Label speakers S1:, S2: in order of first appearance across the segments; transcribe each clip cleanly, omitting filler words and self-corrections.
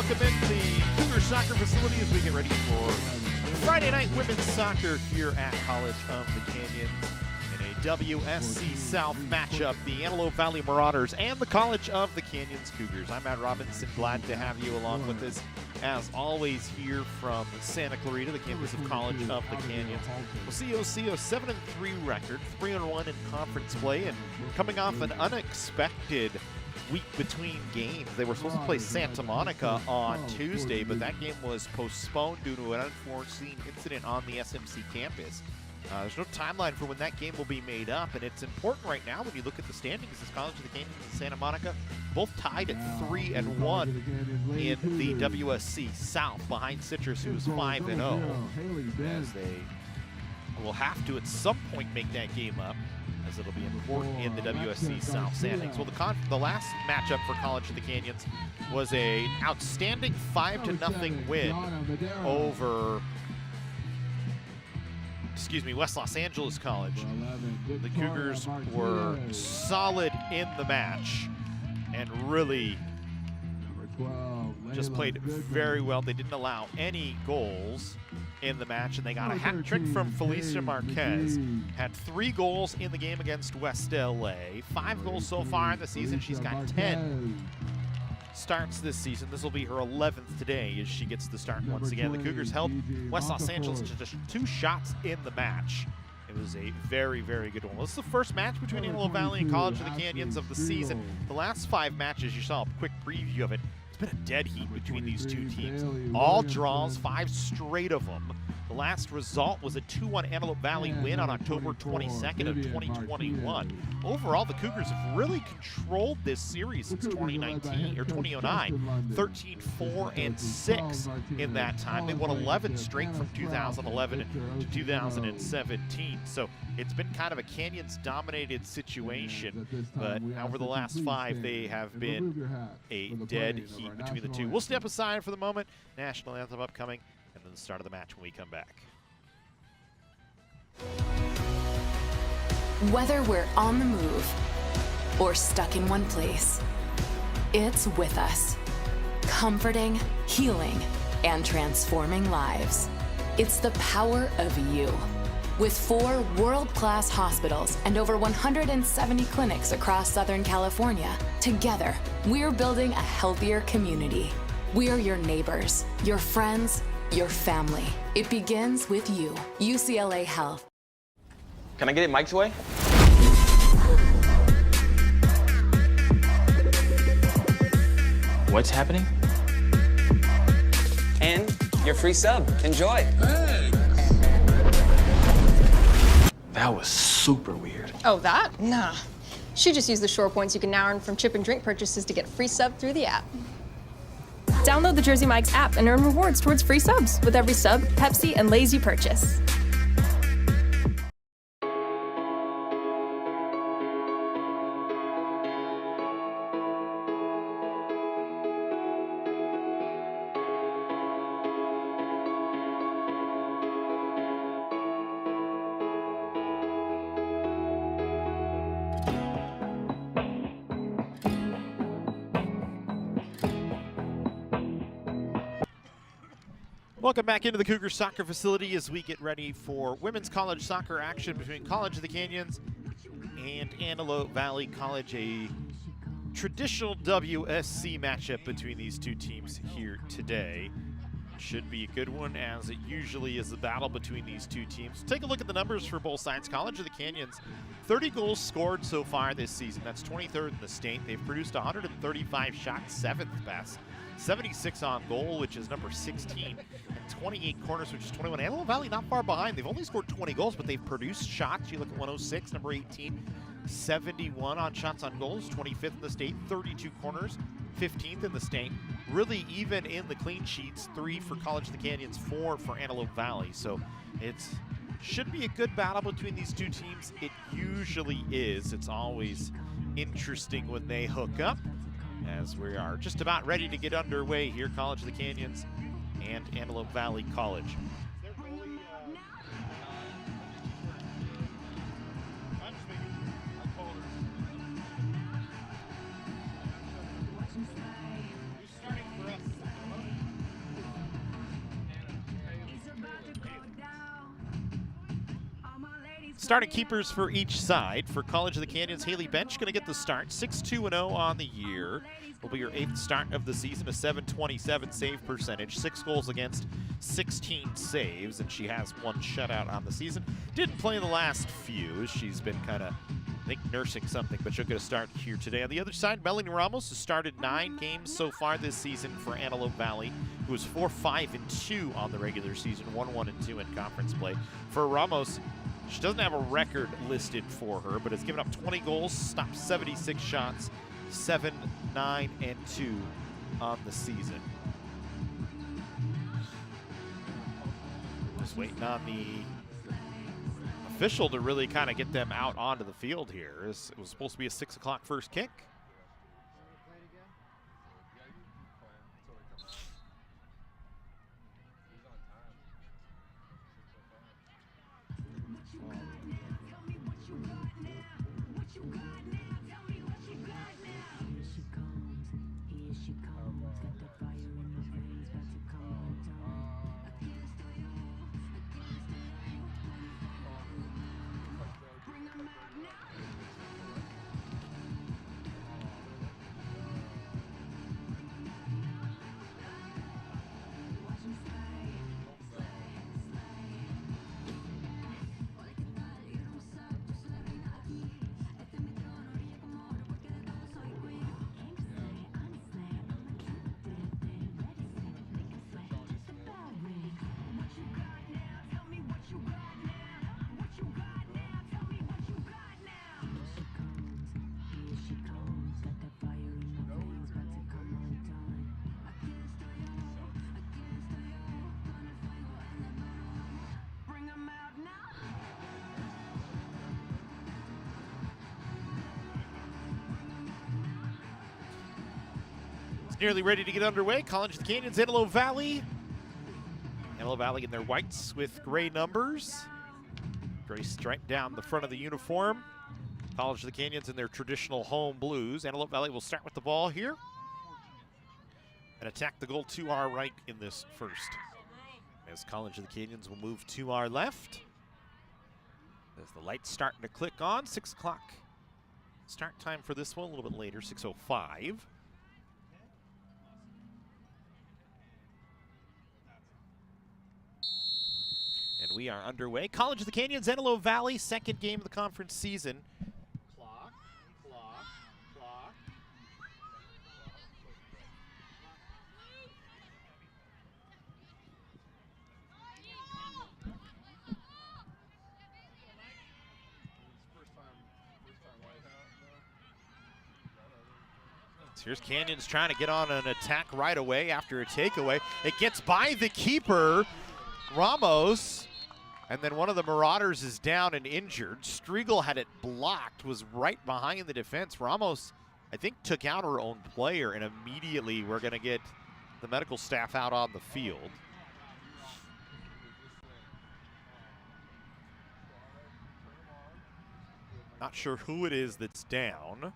S1: welcome in the Cougar soccer facility as we get ready for Friday night women's soccer here at College of the Canyons in a WSC South matchup, the Antelope Valley Marauders and the College of the Canyons Cougars. I'm Matt Robinson, glad to have you along with us as always here from Santa Clarita, the campus of College of the Canyons. We'll see a 7-3 record, 3-1 in conference play, and coming off an unexpected week between games. They were supposed to play Santa Monica on Tuesday, but that game was postponed due to an unforeseen incident on the SMC campus. There's no timeline for when that game will be made up, and it's important right now when you look at the standings as College of the Canyons and Santa Monica both tied at 3-1 in the WSC South behind Citrus, who is 5-0, as they will have to at some point make that game up, as it'll be important in the WSC South standings. Well, the last matchup for College of the Canyons was an outstanding 5-0 win over West Los Angeles College. The Cougars were solid in the match and really just played very well. They didn't allow any goals in the match, and they got a hat trick from Felicia Marquez. Had 3 goals in the game against West LA. 5 goals so far in the season. She's got 10 starts this season. This will be her 11th today as she gets the start once again. The Cougars held West Los Angeles to just 2 shots in the match. It was a very, very good one. This is the first match between Antelope Valley and College of the Canyons of the season. The last 5 matches, you saw a quick preview of it. It's been a dead heat between these two teams. All draws, 5 straight of them. The last result was a 2-1 Antelope Valley win on October 22nd of 2021. Overall, the Cougars have really controlled this series since 2019 or 2009. 13-4-6 in that time. They won 11 straight from 2011 to 2017. So it's been kind of a Canyons-dominated situation, but over the last 5, they have been a dead heat between the two. We'll step aside for the moment. National anthem upcoming, and then the start of the match when we come back.
S2: Whether we're on the move or stuck in one place, it's with us, comforting, healing, and transforming lives. It's the power of you. With 4 world-class hospitals and over 170 clinics across Southern California, together, we're building a healthier community. We're your neighbors, your friends, your family. It begins with you. UCLA Health.
S3: Can I get it Mike's way? What's happening?
S4: And your free sub. Enjoy.
S5: Hey.
S3: That was super weird.
S6: Oh, that? Nah. She just used the Shore points you can now earn from chip and drink purchases to get free sub through the app.
S7: Download the Jersey Mike's app and earn rewards towards free subs with every sub, Pepsi, and Lay's you purchase.
S1: Welcome back into the Cougar soccer facility as we get ready for women's college soccer action between College of the Canyons and Antelope Valley College, a traditional WSC matchup between these two teams here today. Should be a good one, as it usually is, the battle between these two teams. Take a look at the numbers for both sides. College of the Canyons, 30 goals scored so far this season. That's 23rd in the state. They've produced 135 shots, 7th best. 76 on goal, which is number 16, and 28 corners, which is 21. Antelope Valley not far behind. They've only scored 20 goals, but they've produced shots. You look at 106, number 18, 71 on shots on goals, 25th in the state, 32 corners, 15th in the state. Really even in the clean sheets, 3 for College of the Canyons, 4 for Antelope Valley. So it's should be a good battle between these two teams. It usually is. It's always interesting when they hook up, as we are just about ready to get underway here, College of the Canyons and Antelope Valley College. Starting keepers for each side. For College of the Canyons, Haley Bench going to get the start. 6-2-0 on the year. Will be your 8th start of the season, a .727 save percentage, 6 goals against, 16 saves, and she has 1 shutout on the season. Didn't play the last few. She's been kind of, I think, nursing something, but she'll get a start here today. On the other side, Melanie Ramos has started 9 games so far this season for Antelope Valley, who was 4-5-2 on the regular season, 1-1-2 in conference play. For Ramos, she doesn't have a record listed for her, but has given up 20 goals, stopped 76 shots, 7-9-2 on the season. Just waiting on the official to really kind of get them out onto the field here. It was supposed to be a 6 o'clock first kick. Nearly ready to get underway. College of the Canyons, Antelope Valley. Antelope Valley in their whites with gray numbers. Gray stripe down the front of the uniform. College of the Canyons in their traditional home blues. Antelope Valley will start with the ball here and attack the goal to our right in this first. As College of the Canyons will move to our left. As the light's starting to click on, 6 o'clock start time for this one, a little bit later, 6:05. And we are underway. College of the Canyons, Antelope Valley, second game of the conference season. Clock, clock, clock. So here's Canyons trying to get on an attack right away after a takeaway. It gets by the keeper, Ramos. And then one of the Marauders is down and injured. Striegel had it blocked, was right behind the defense. Ramos, I think, took out her own player, and immediately we're going to get the medical staff out on the field. Not sure who it is that's down.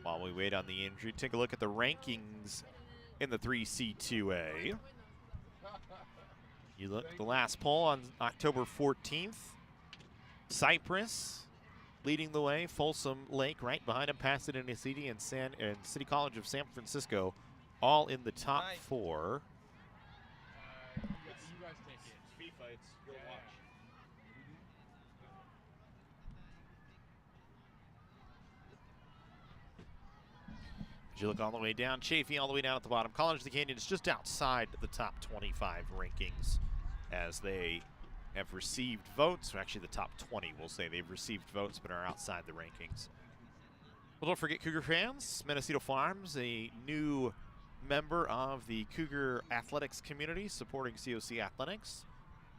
S1: While we wait on the injury, take a look at the rankings in the 3C2A. You look at the last poll on October 14th. Cypress leading the way. Folsom Lake right behind him. Pasadena City and City College of San Francisco all in the top 4.
S5: You guys take it. Speed fights. You'll watch.
S1: As you look all the way down, Chafee all the way down at the bottom. College of the Canyons just outside the top 25 rankings as they have received votes, or actually the top 20, we'll say. They've received votes but are outside the rankings. Well, don't forget, Cougar fans, Mendocino Farms, a new member of the Cougar athletics community supporting COC athletics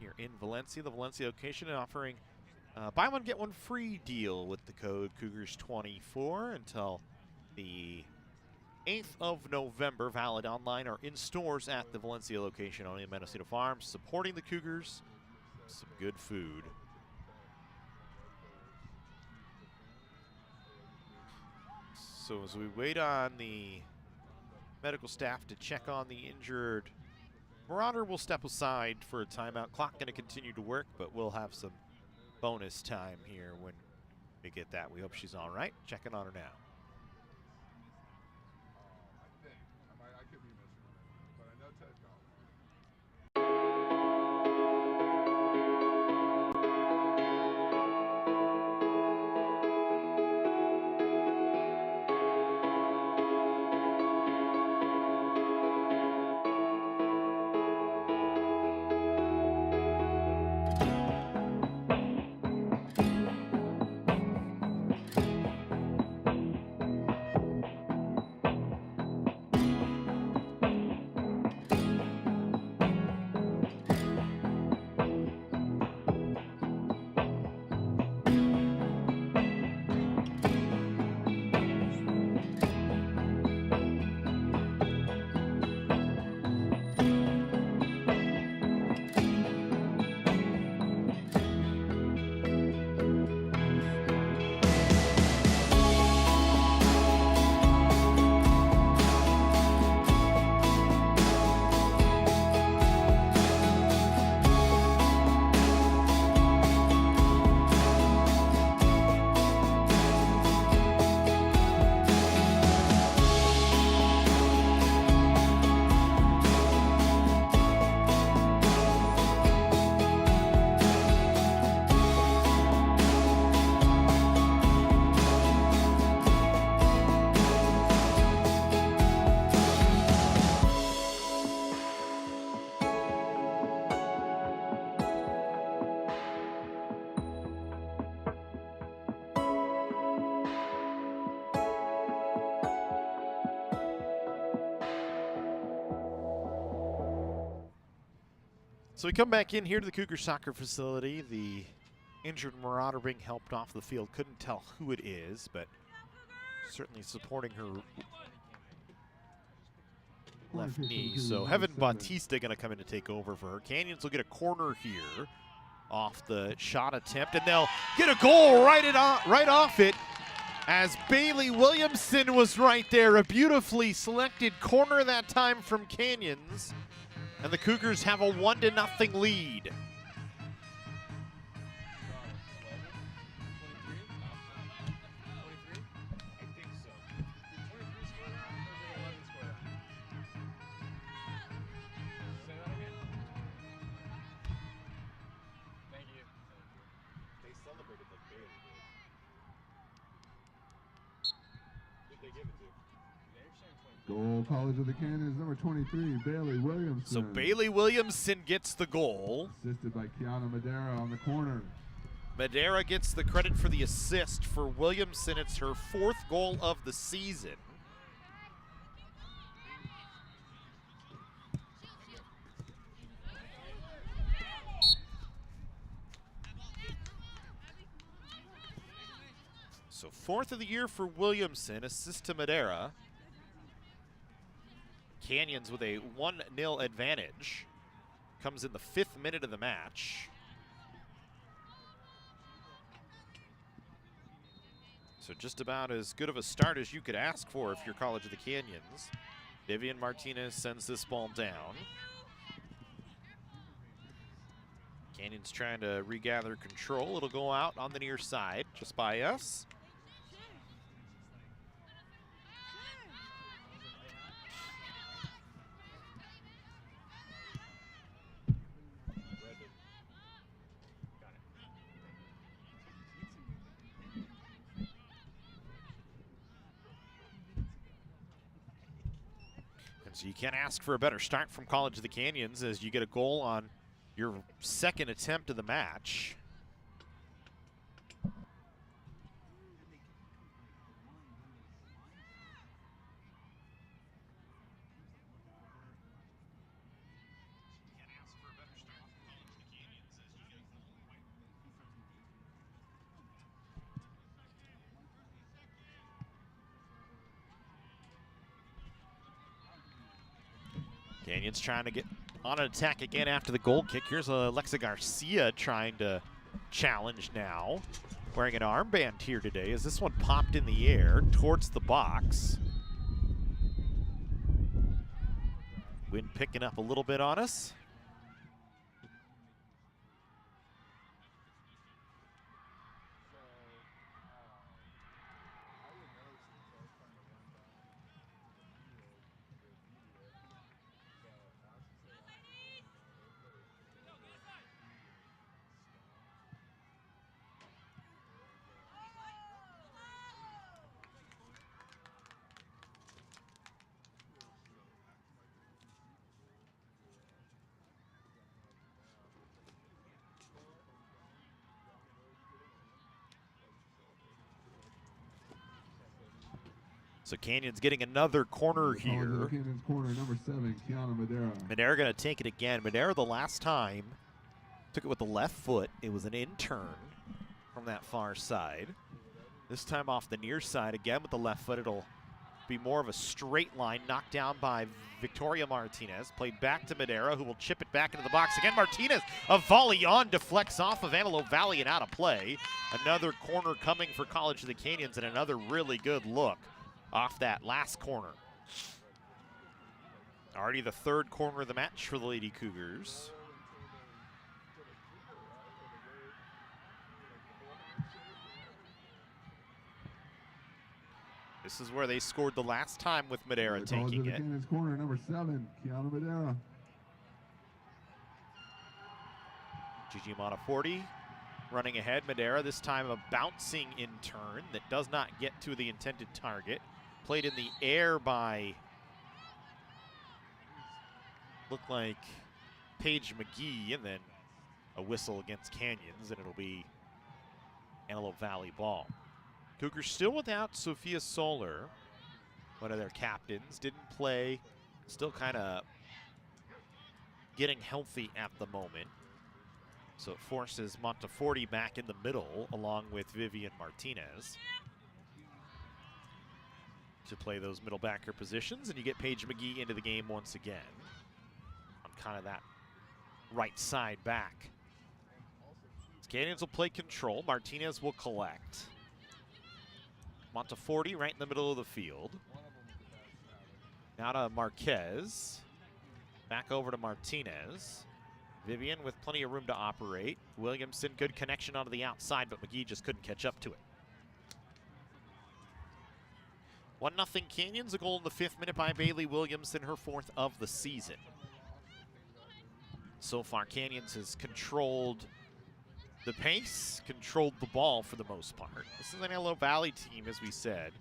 S1: here in Valencia. The Valencia location offering buy one, get one free deal with the code Cougars24 until the 8th of November, valid online or in stores at the Valencia location only in Mendocino Farms, supporting the Cougars. Some good food. So as we wait on the medical staff to check on the injured Marauder. Will step aside for a timeout. Clock going to continue to work, but we'll have some bonus time here when we get that. We hope she's all right. Checking on her now.
S5: I could be missing one, but I know Ted called.
S1: So we come back in here to the Cougar soccer facility. The injured Marauder being helped off the field. Couldn't tell who it is, but certainly supporting her left knee. So Heaven Bautista going to come in to take over for her. Canyons will get a corner here off the shot attempt, and they'll get a goal right off it, as Bailey Williamson was right there. A beautifully selected corner that time from Canyons. And the Cougars have a 1-0 lead.
S5: Goal, College of the Canyons, number 23, Bailey Williamson.
S1: So Bailey Williamson gets the goal.
S5: Assisted by Kiana Madera on the corner.
S1: Madera gets the credit for the assist for Williamson. It's her 4th goal of the season. So 4th of the year for Williamson, assist to Madera. Canyons with a 1-0 advantage. Comes in the 5th minute of the match. So just about as good of a start as you could ask for if you're College of the Canyons. Vivian Martinez sends this ball down. Canyons trying to regather control. It'll go out on the near side, just by us. So you can't ask for a better start from College of the Canyons as you get a goal on your 2nd attempt of the match. Canyons trying to get on an attack again after the goal kick. Here's Alexa Garcia trying to challenge now. Wearing an armband here today as this one popped in the air towards the box. Wind picking up a little bit on us. So Canyon's getting another corner here.
S8: Canyon's corner, number 7, Kiana Madera.
S1: Madera going to take it again. Madera, the last time, took it with the left foot. It was an in turn from that far side. This time off the near side again with the left foot. It'll be more of a straight line, knocked down by Victoria Martinez. Played back to Madera, who will chip it back into the box again. Martinez, a volley on, deflects off of Antelope Valley and out of play. Another corner coming for College of the Canyons, and another really good look off that last corner. Already the third corner of the match for the Lady Cougars. This is where they scored the last time with Madera taking it.
S8: Canyon's corner, number 7, Kiana Madera.
S1: Gigi Monteforti running ahead. Madera, this time a bouncing in turn that does not get to the intended target. Played in the air by, looked like Paige McGee, and then a whistle against Canyons, and it'll be Antelope Valley ball. Cougars still without Sophia Soler, one of their captains. Didn't play, still kind of getting healthy at the moment. So it forces Monteforti back in the middle along with Vivian Martinez to play those middle backer positions, and you get Paige McGee into the game once again on kind of that right side back. Canyons will play control. Martinez will collect. Monteforti right in the middle of the field. Now to Marquez. Back over to Martinez. Vivian with plenty of room to operate. Williamson, good connection onto the outside, but McGee just couldn't catch up to it. 1-0 Canyons, a goal in the 5th minute by Bailey Williamson, her 4th of the season. So far, Canyons has controlled the pace, controlled the ball for the most part. This is an Antelope Valley team, as we said.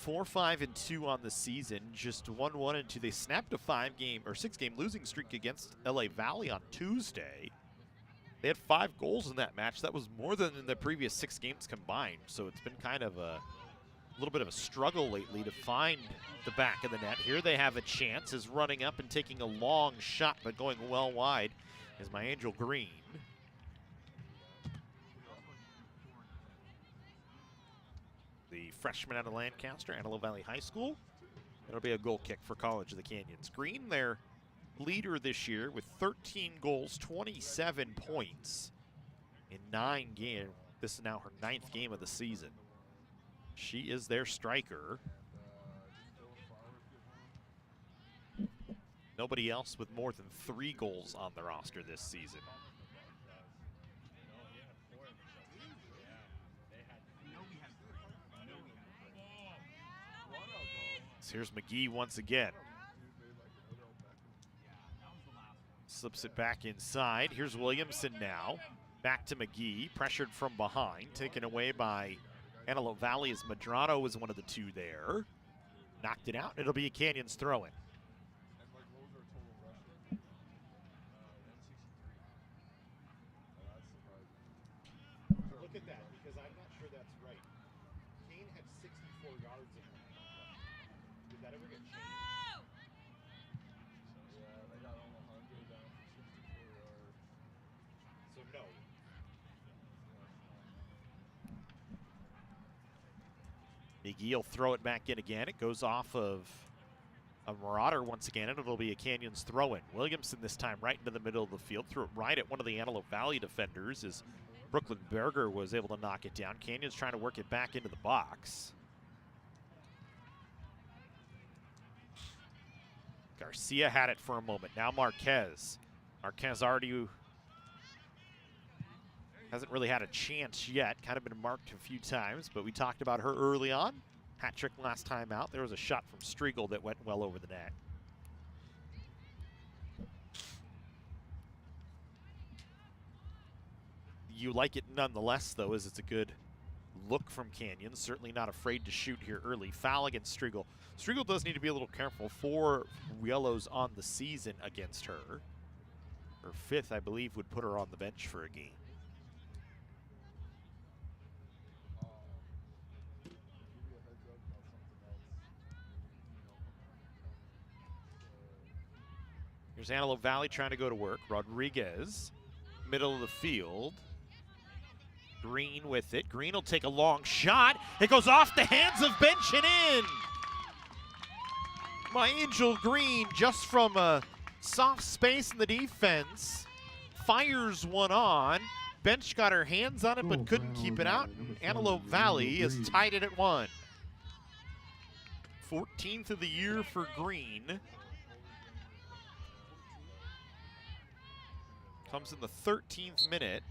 S1: 4-5-2 on the season, just 1-1-2. They snapped a 6-game losing streak against LA Valley on Tuesday. They had 5 goals in that match. That was more than in the previous 6 games combined. So it's been kind of a little bit of a struggle lately to find the back of the net. Here they have a chance, is running up and taking a long shot, but going well wide is my Angel Green. The freshman out of Lancaster, Antelope Valley High School. It'll be a goal kick for College of the Canyons. Green, their leader this year with 13 goals, 27 points in 9 games. This is now her 9th game of the season. She is their striker. Nobody else with more than 3 goals on the roster this season. So here's McGee once again. Slips it back inside. Here's Williamson now. Back to McGee, pressured from behind, taken away by Antelope Valley as Madrano was one of the 2 there. Knocked it out. It'll be a Canyons throw-in.
S5: Look at that, because I'm not sure that's right. Kane had 64 yards in that. Did that ever get changed? Yeah, they got on 100 down for 64 yards. So no.
S1: McGee will throw it back in again. It goes off of a Marauder once again, and it'll be a Canyons throw-in. Williamson this time right into the middle of the field. Threw it right at one of the Antelope Valley defenders as Brooklyn Berger was able to knock it down. Canyons trying to work it back into the box. Garcia had it for a moment. Now Marquez. Marquez already hasn't really had a chance yet. Kind of been marked a few times, but we talked about her early on. Hat trick last time out. There was a shot from Striegel that went well over the net. You like it nonetheless, though, as it's a good look from Canyon. Certainly not afraid to shoot here early. Foul against Striegel. Striegel does need to be a little careful. 4 yellows on the season against her. Her 5th, I believe, would put her on the bench for a game. Here's Antelope Valley trying to go to work. Rodriguez, middle of the field. Green with it. Green will take a long shot. It goes off the hands of Bench and in. My Angel Green, just from a soft space in the defense, fires one on. Bench got her hands on it but couldn't keep it out. Antelope Valley has tied it at 1. 14th of the year for Green. Comes in the 13th minute.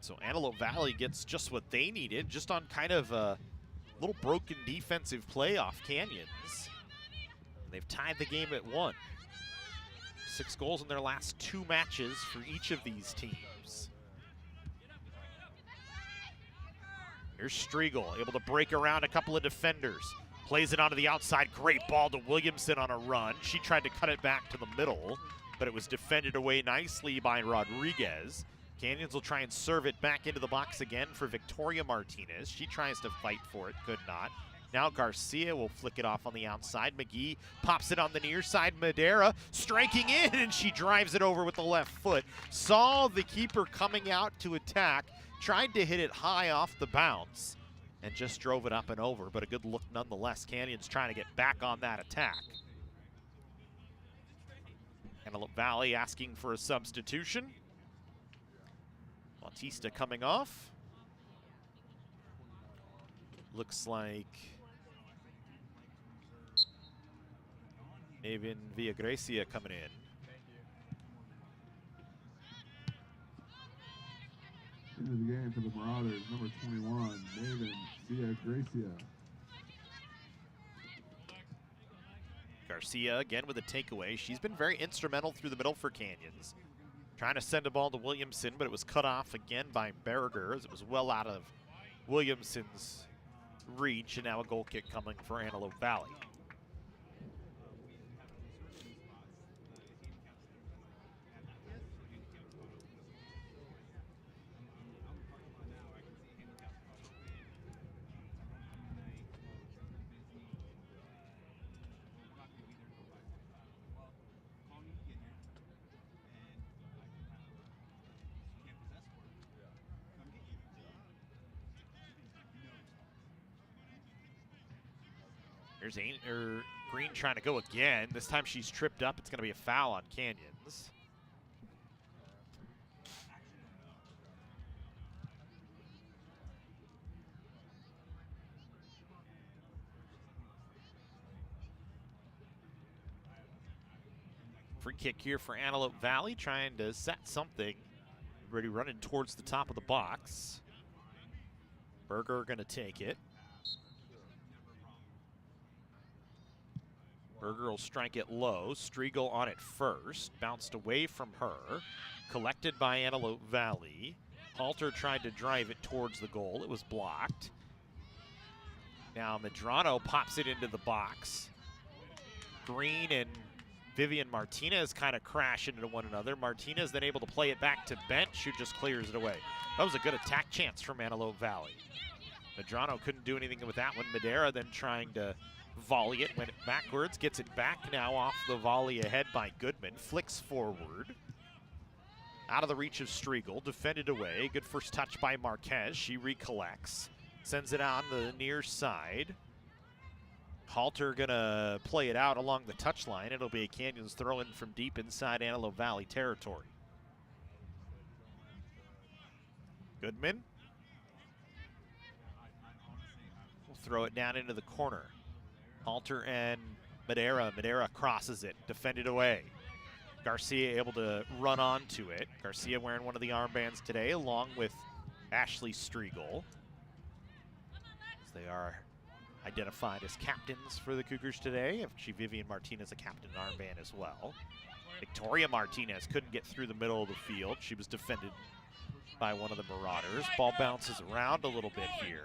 S1: So Antelope Valley gets just what they needed, just on kind of a little broken defensive play off Canyons. They've tied the game at 1. 6 goals in their last 2 matches for each of these teams. Here's Striegel, able to break around a couple of defenders. Plays it onto the outside. Great ball to Williamson on a run. She tried to cut it back to the middle, but it was defended away nicely by Rodriguez. Canyons will try and serve it back into the box again for Victoria Martinez. She tries to fight for it, could not. Now Garcia will flick it off on the outside. McGee pops it on the near side. Madera striking in, and she drives it over with the left foot. Saw the keeper coming out to attack. Tried to hit it high off the bounce and just drove it up and over, but a good look nonetheless. Canyons trying to get back on that attack. Antelope Valley asking for a substitution. Bautista coming off. Looks like Maven Villagracia coming in.
S8: Into the game for the Marauders, number 21, Maven Villagracia.
S1: Garcia again with a takeaway. She's been very instrumental through the middle for Canyons. Trying to send a ball to Williamson, but it was cut off again by Berger as it was well out of Williamson's reach, and now a goal kick coming for Antelope Valley. Here's Green trying to go again. This time she's tripped up. It's going to be a foul on Canyons. Free kick here for Antelope Valley, trying to set something. Ready running towards the top of the box. Berger going to take it. Berger will strike it low. Striegel on it first. Bounced away from her. Collected by Antelope Valley. Halter tried to drive it towards the goal. It was blocked. Now Medrano pops it into the box. Green and Vivian Martinez kind of crash into one another. Martinez then able to play it back to Bench, who just clears it away. That was a good attack chance from Antelope Valley. Medrano couldn't do anything with that one. Madera then trying to volley it, went backwards, gets it back now off the volley ahead by Goodman, flicks forward. Out of the reach of Striegel, defended away. Good first touch by Marquez. She recollects, sends it on the near side. Halter gonna play it out along the touchline. It'll be a Canyons throw in from deep inside Antelope Valley territory. Goodman will throw it down into the corner. Halter and Madeira. Madeira crosses it, defended away. Garcia able to run onto it. Garcia wearing one of the armbands today, along with Ashley Striegel. They are identified as captains for the Cougars today. Actually, Vivian Martinez a captain armband as well. Victoria Martinez couldn't get through the middle of the field. She was defended by one of the Marauders. Ball bounces around a little bit here.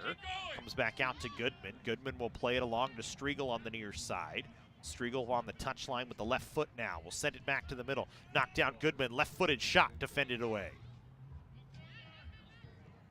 S1: Comes back out to Goodman. Goodman will play it along to Striegel on the near side. Striegel on the touchline with the left foot now. Will send it back to the middle. Knocked down Goodman. Left-footed shot defended away.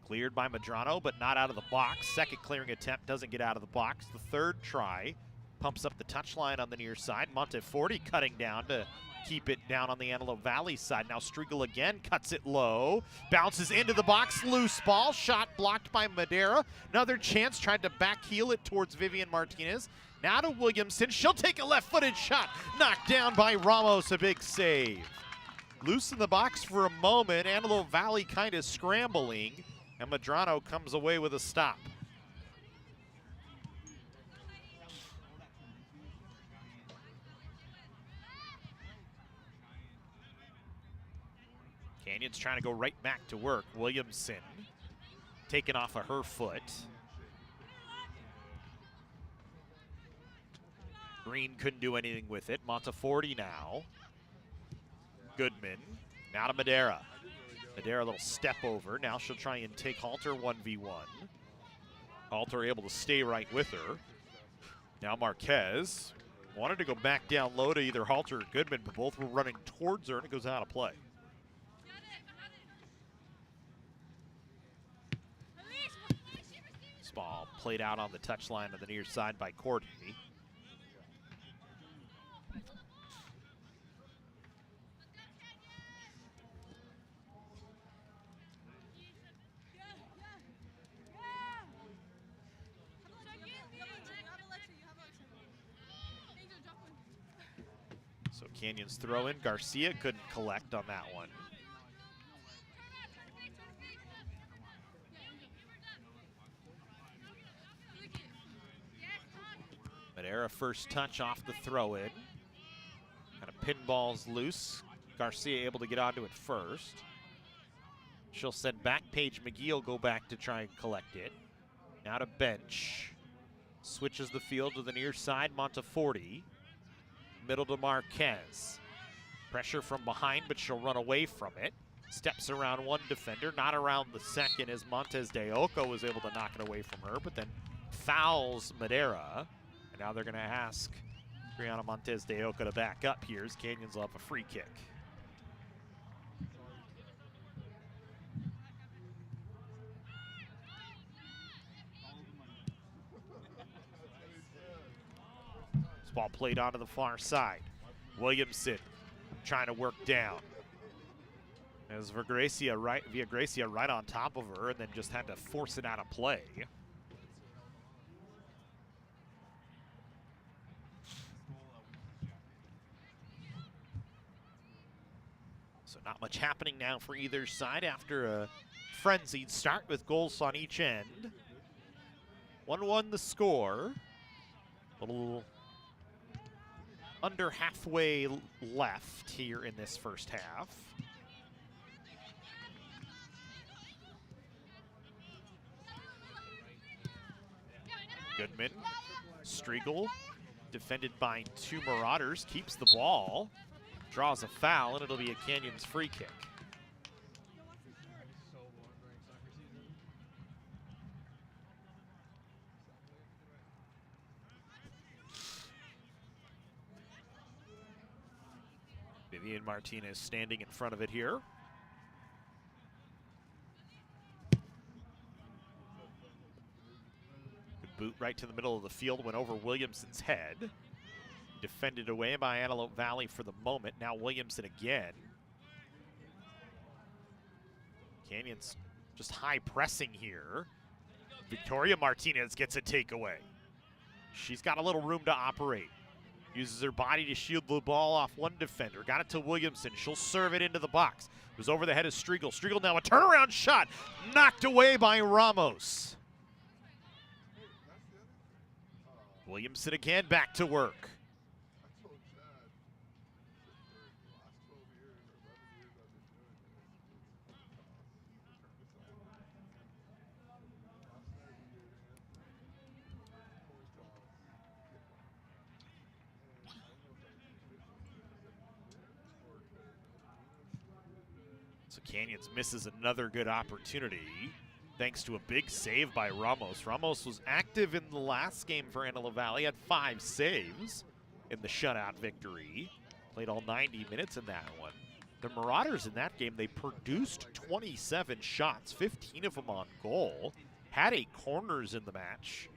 S1: Cleared by Medrano, but not out of the box. Second clearing attempt doesn't get out of the box. The third try pumps up the touchline on the near side. Monteforti cutting down to keep it down on the Antelope Valley side. Now Striegel again cuts it low. Bounces into the box. Loose ball. Shot blocked by Madeira. Another chance. Tried to back heel it towards Vivian Martinez. Now to Williamson. She'll take a left-footed shot. Knocked down by Ramos. A big save. Loose in the box for a moment. Antelope Valley kind of scrambling. And Medrano comes away with a stop. Canyon's trying to go right back to work. Williamson taken off of her foot. Green couldn't do anything with it. Monteforti now. Goodman. Now to Madeira. Madeira a little step over. Now she'll try and take Halter 1v1. Halter able to stay right with her. Now Marquez wanted to go back down low to either Halter or Goodman, but both were running towards her, and it goes out of play. This ball played out on the touchline on the near side by Courtney. So Canyon's throw in. Garcia couldn't collect on that one. Madeira first touch off the throw in. Kind of pinballs loose. Garcia able to get onto it first. She'll send back. Paige McGee will go back to try and collect it. Now to bench. Switches the field to the near side. Monteforti. Middle to Marquez. Pressure from behind, but she'll run away from it. Steps around one defender, not around the second, as Montes de Oco was able to knock it away from her, but then fouls Madeira. And now they're going to ask Brianna Montes de Oco to back up here as Canyons will have a free kick. Ball played onto the far side. Williamson trying to work down. As Villagracia right on top of her, and then just had to force it out of play. So not much happening now for either side after a frenzied start with goals on each end. 1-1 the score. A little under halfway left here in this first half. Goodman, Striegel, defended by two Marauders, keeps the ball, draws a foul, and it'll be a Canyons free kick. Vivian Martinez standing in front of it here. Good boot right to the middle of the field, went over Williamson's head. Defended away by Antelope Valley for the moment. Now Williamson again. Canyons just high pressing here. Victoria Martinez gets a takeaway. She's got a little room to operate. Uses her body to shield the ball off one defender. Got it to Williamson. She'll serve it into the box. It was over the head of Striegel. Striegel now a turnaround shot. Knocked away by Ramos. Williamson again back to work. So Canyons misses another good opportunity thanks to a big save by Ramos. Ramos was active in the last game for Antelope Valley, had 5 saves in the shutout victory. Played all 90 minutes in that one. The Marauders in that game, they produced 27 shots, 15 of them on goal. Had 8 corners in the match.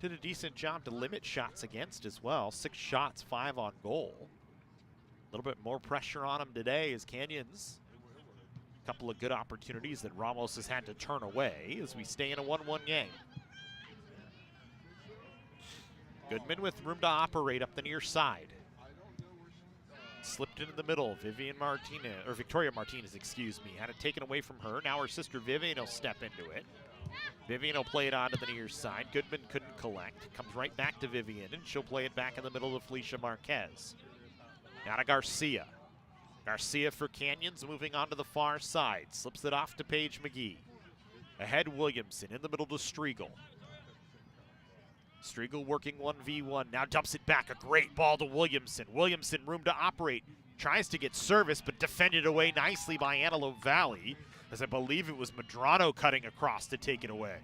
S1: Did a decent job to limit shots against as well. 6 shots, 5 on goal. A little bit more pressure on them today as Canyons. A couple of good opportunities that Ramos has had to turn away as we stay in a 1-1 game. Goodman with room to operate up the near side. Slipped into the middle. Victoria Martinez, excuse me, had it taken away from her. Now her sister Vivian will step into it. Vivian will play it on to the near side. Goodman couldn't collect. Comes right back to Vivian, and she'll play it back in the middle to Felicia Marquez. Now to Garcia. Garcia for Canyons, moving on to the far side. Slips it off to Paige McGee. Ahead Williamson, in the middle to Striegel. Striegel working 1v1, now dumps it back. A great ball to Williamson. Williamson, room to operate. Tries to get service, but defended away nicely by Antelope Valley, as I believe it was Medrano cutting across to take it away.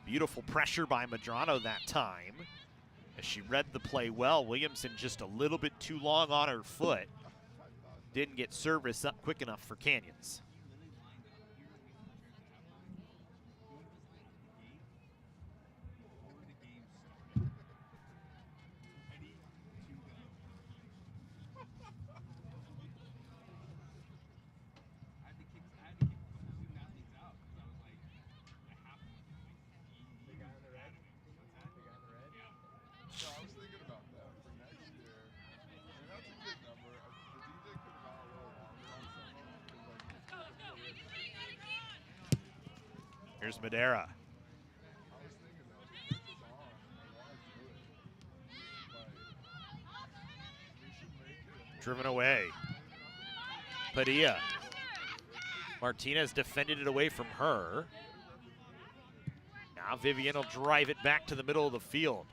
S1: Beautiful pressure by Medrano that time. As she read the play well, Williamson just a little bit too long on her foot. Didn't get service up quick enough for Canyons. Here's Madera. Driven away. Padilla. Martinez defended it away from her. Now Vivian will drive it back to the middle of the field.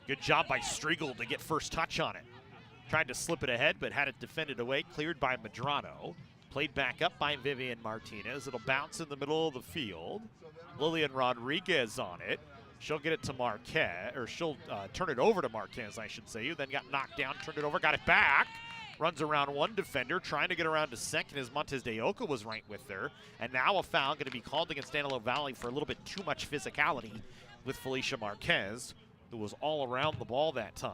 S1: Good job by Striegel to get first touch on it. Tried to slip it ahead, but had it defended away. Cleared by Medrano. Played back up by Vivian Martinez. It'll bounce in the middle of the field. Lillian Rodriguez on it. She'll get it to Marquez, or she'll turn it over to Marquez, I should say. Who then got knocked down, turned it over, got it back. Runs around one defender, trying to get around to second as Montez de Oca was right with her. And now a foul going to be called against Antelope Valley for a little bit too much physicality with Felicia Marquez, who was all around the ball that time.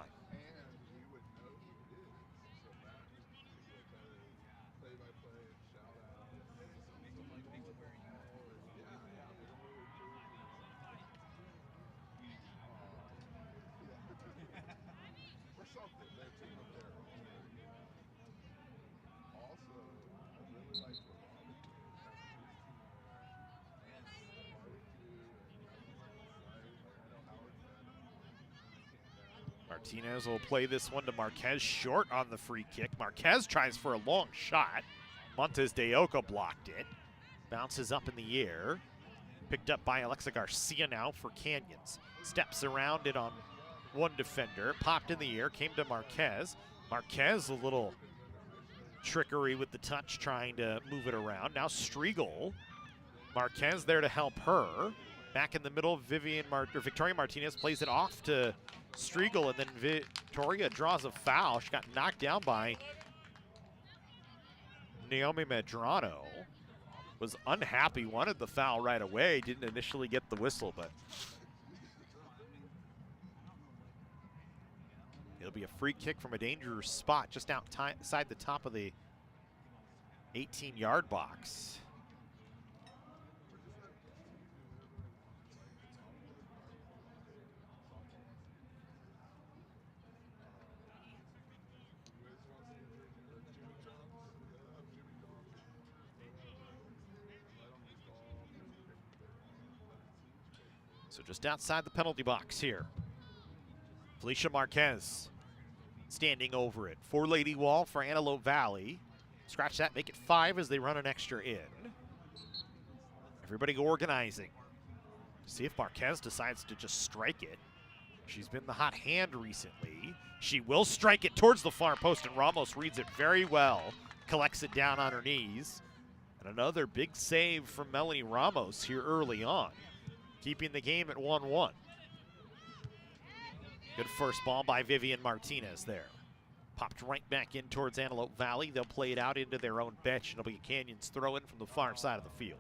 S1: Martinez will play this one to Marquez, short on the free kick. Marquez tries for a long shot. Montez de Oca blocked it. Bounces up in the air. Picked up by Alexa Garcia now for Canyons. Steps around it on one defender. Popped in the air, came to Marquez. Marquez a little trickery with the touch, trying to move it around. Now Striegel. Marquez there to help her. Back in the middle, Victoria Martinez plays it off to Striegel, and then Victoria draws a foul. She got knocked down by Naomi Medrano. Was unhappy, wanted the foul right away, didn't initially get the whistle, but it'll be a free kick from a dangerous spot just outside the top of the 18-yard box. So just outside the penalty box here. Felicia Marquez standing over it. 4-lady wall for Antelope Valley. Scratch that, make it 5 as they run an extra in. Everybody organizing. See if Marquez decides to just strike it. She's been the hot hand recently. She will strike it towards the far post, and Ramos reads it very well. Collects it down on her knees. And another big save from Melanie Ramos here early on, keeping the game at 1-1. Good first ball by Vivian Martinez there. Popped right back in towards Antelope Valley. They'll play it out into their own bench. It'll be Canyons throw-in from the far side of the field.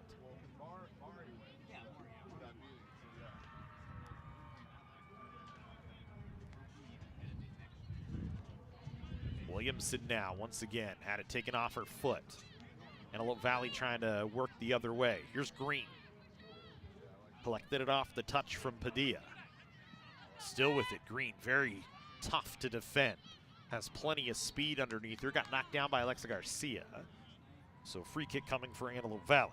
S1: Williamson now, once again, had it taken off her foot. Antelope Valley trying to work the other way. Here's Green. Collected it off the touch from Padilla. Still with it, Green, very tough to defend. Has plenty of speed underneath her. Got knocked down by Alexa Garcia. So free kick coming for Antelope Valley.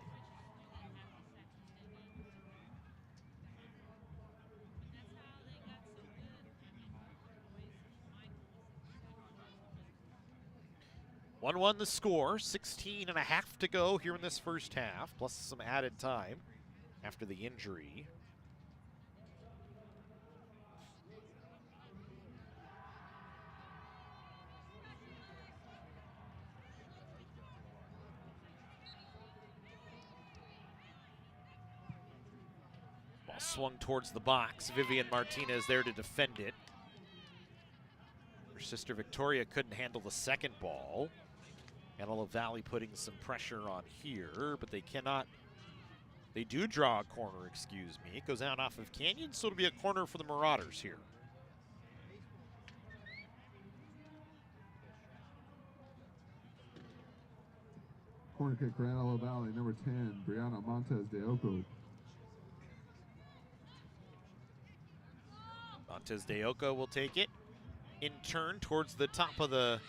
S1: One the score, 16 and a half to go here in this first half, plus some added time after the injury. Ball swung towards the box. Vivian Martinez there to defend it. Her sister Victoria couldn't handle the second ball. Antelope Valley putting some pressure on here, but they cannot. They do draw a corner, excuse me. It goes out off of Canyon, so it'll be a corner for the Marauders here.
S8: Corner kick for Antelope Valley, number 10, Brianna Montes de Oco.
S1: Montes de Oco will take it in turn towards the top of the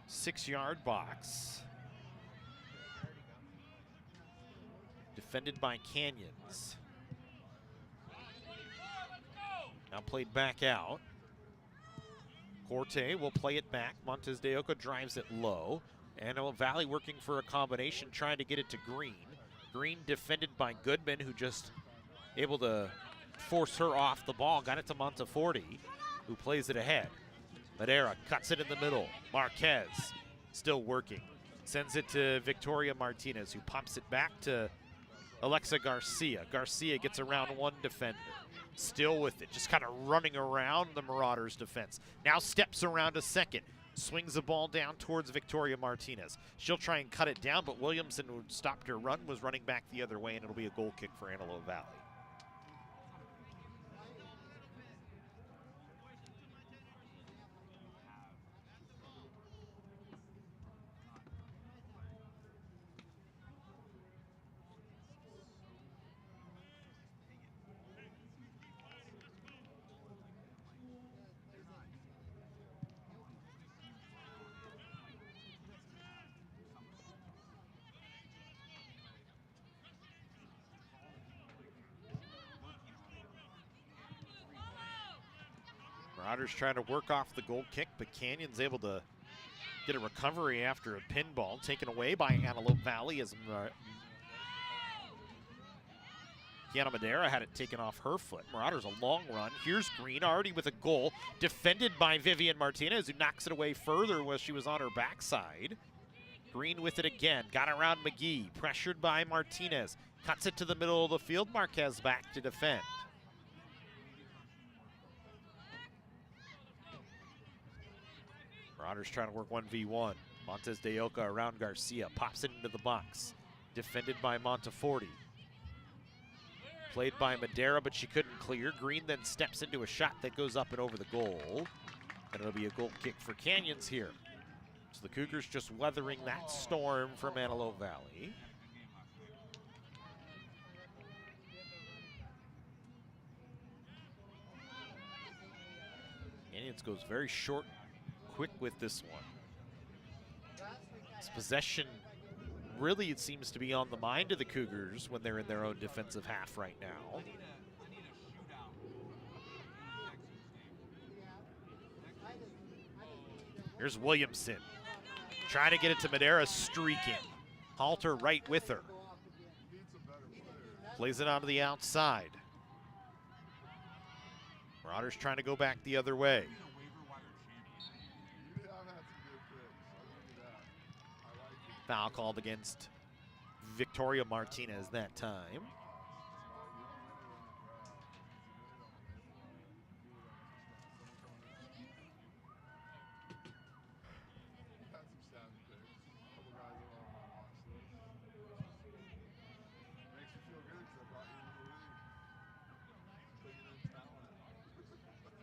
S1: 6-yard box. Defended by Canyons. Now played back out. Corte will play it back. Montes de Oco drives it low. Antelope Valley working for a combination, trying to get it to Green. Green defended by Goodman, who just able to force her off the ball. Got it to Monteforti, who plays it ahead. Madera cuts it in the middle. Marquez still working. Sends it to Victoria Martinez, who pops it back to Alexa Garcia. Garcia gets around one defender. Still with it, just kind of running around the Marauders' defense. Now steps around a second. Swings the ball down towards Victoria Martinez. She'll try and cut it down, but Williamson, who stopped her run, was running back the other way, and it'll be a goal kick for Antelope Valley. Marauders trying to work off the goal kick, but Canyon's able to get a recovery after a pinball taken away by Antelope Valley as Kiana Madera had it taken off her foot. Marauders a long run. Here's Green already with a goal, defended by Vivian Martinez, who knocks it away further while she was on her backside. Green with it again, got around McGee, pressured by Martinez, cuts it to the middle of the field. Marquez back to defend. Marauders trying to work 1v1. Montes de Oca around Garcia, pops it into the box. Defended by Monteforti. Played by Madera, but she couldn't clear. Green then steps into a shot that goes up and over the goal. And it'll be a goal kick for Canyons here. So the Cougars just weathering that storm from Antelope Valley. Canyons goes very short, quick with this one. It's possession really it seems to be on the mind of the Cougars when they're in their own defensive half right now. Here's Williamson trying to get it to Madera, streaking. Halter right with her. Plays it onto the outside. Marauders trying to go back the other way. Foul called against Victoria Martinez that time.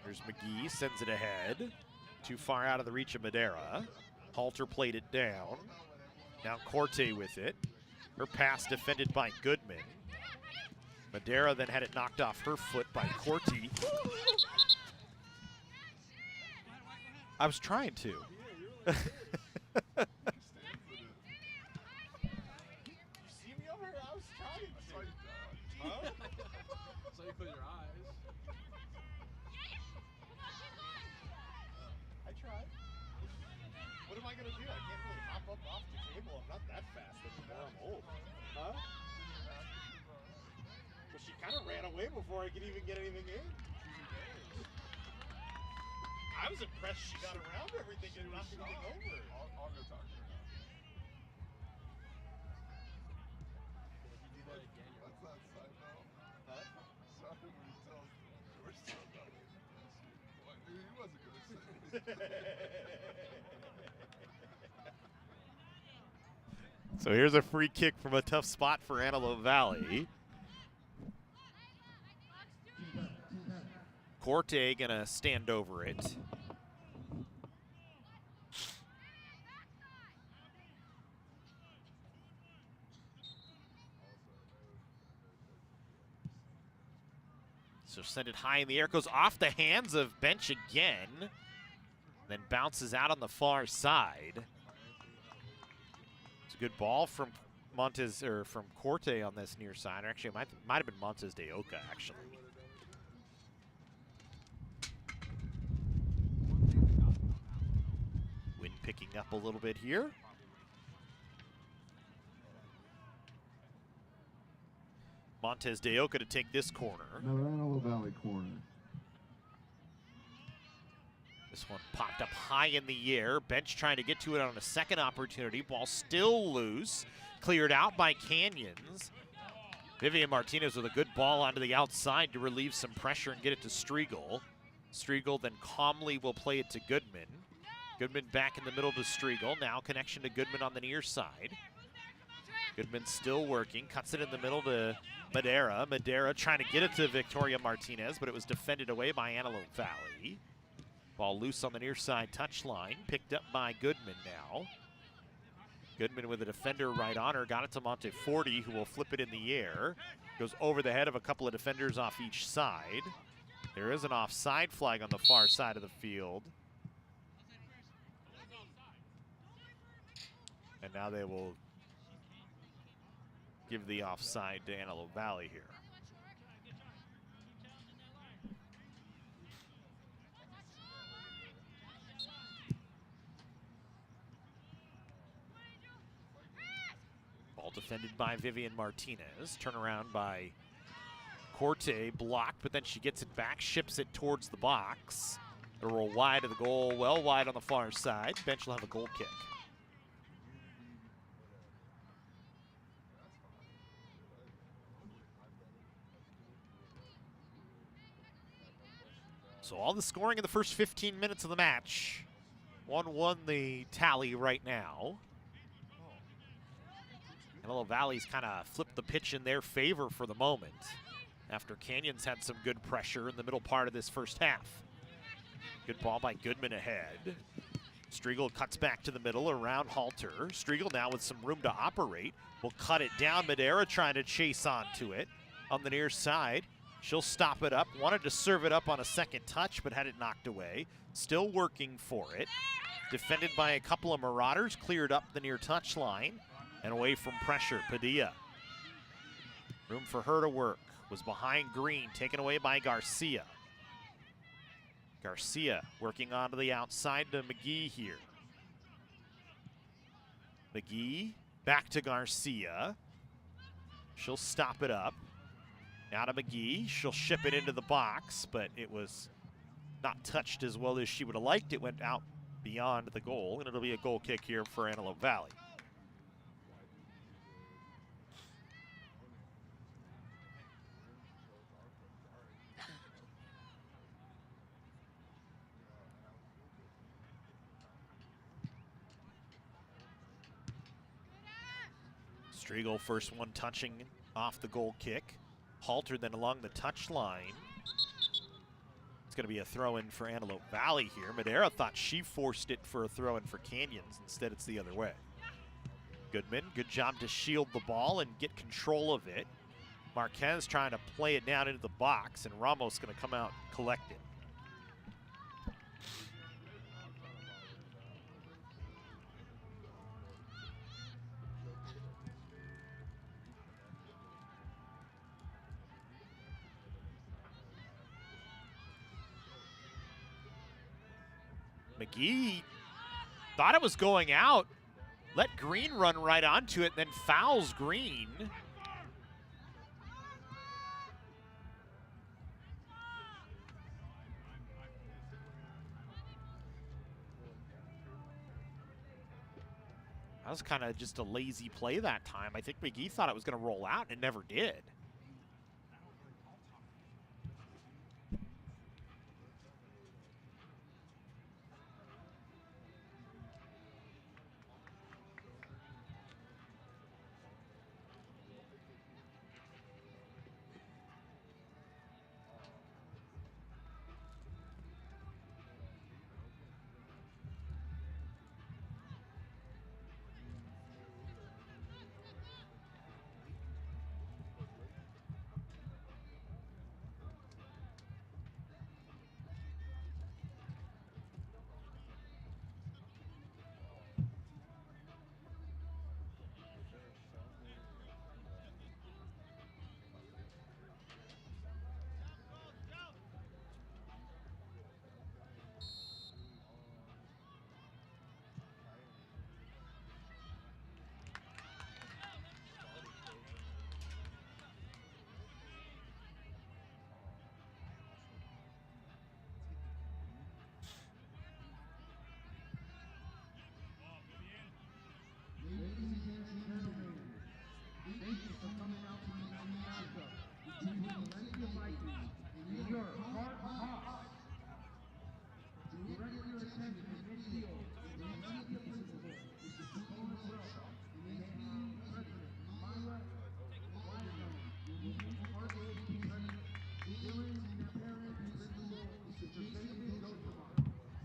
S1: Here's McGee, sends it ahead. Too far out of the reach of Madera. Halter played it down. Now Corte with it. Her pass defended by Goodman. Madera then had it knocked off her foot by Corte. I was trying to.
S5: What am I going to do? I can't really hop up off the table. I'm not that fast anymore. I'm old. Huh? But she kind of ran away before I could even get anything in. I was impressed she got around everything and knocked everything over. I'll go talk to her now. You do that again? What's that side though? Huh? Sorry when he tells George so about it. He wasn't going to say it.
S1: So here's a free kick from a tough spot for Antelope Valley. Corte gonna stand over it. So send it high in the air, goes off the hands of Bench again, then bounces out on the far side. Good ball from Montes, or from Corte on this near side. Actually, it might have been Montes de Oca, actually. Wind picking up a little bit here. Montes de Oca to take this corner.
S8: Another Antelope Valley corner.
S1: This one popped up high in the air. Bench trying to get to it on a second opportunity. Ball still loose. Cleared out by Canyons. Vivian Martinez with a good ball onto the outside to relieve some pressure and get it to Striegel. Striegel then calmly will play it to Goodman. Goodman back in the middle to Striegel. Now connection to Goodman on the near side. Goodman still working. Cuts it in the middle to Madera. Madera trying to get it to Victoria Martinez, but it was defended away by Antelope Valley. Ball loose on the near side touchline, picked up by Goodman now. Goodman with a defender right on her, got it to Monteforti, who will flip it in the air. Goes over the head of a couple of defenders off each side. There is an offside flag on the far side of the field. And now they will give the offside to Antelope Valley here. Ball defended by Vivian Martinez. Turnaround by Corte, blocked, but then she gets it back, ships it towards the box. It'll roll wide of the goal, well wide on the far side. Bench will have a goal kick. So all the scoring in the first 15 minutes of the match. 1-1 the tally right now. Antelope Valley's kind of flipped the pitch in their favor for the moment after Canyons had some good pressure in the middle part of this first half. Good ball by Goodman ahead. Striegel cuts back to the middle around Halter. Striegel now with some room to operate will cut it down. Madera trying to chase onto it on the near side. She'll stop it up. Wanted to serve it up on a second touch, but had it knocked away. Still working for it. Defended by a couple of Marauders. Cleared up the near touch line. And away from pressure, Padilla. Room for her to work. Was behind Green, taken away by Garcia. Garcia working onto the outside to McGee here. McGee back to Garcia. She'll stop it up. Now to McGee. She'll ship it into the box, but it was not touched as well as she would have liked. It went out beyond the goal, and it'll be a goal kick here for Antelope Valley. Striegel, first one touching off the goal kick. Halter then along the touch line. It's going to be a throw-in for Antelope Valley here. Madera thought she forced it for a throw-in for Canyons. Instead, it's the other way. Goodman, good job to shield the ball and get control of it. Marquez trying to play it down into the box, and Ramos going to come out and collect it. McGee thought it was going out, let Green run right onto it, then fouls Green. That was kind of just a lazy play that time. I think McGee thought it was going to roll out, and it never did.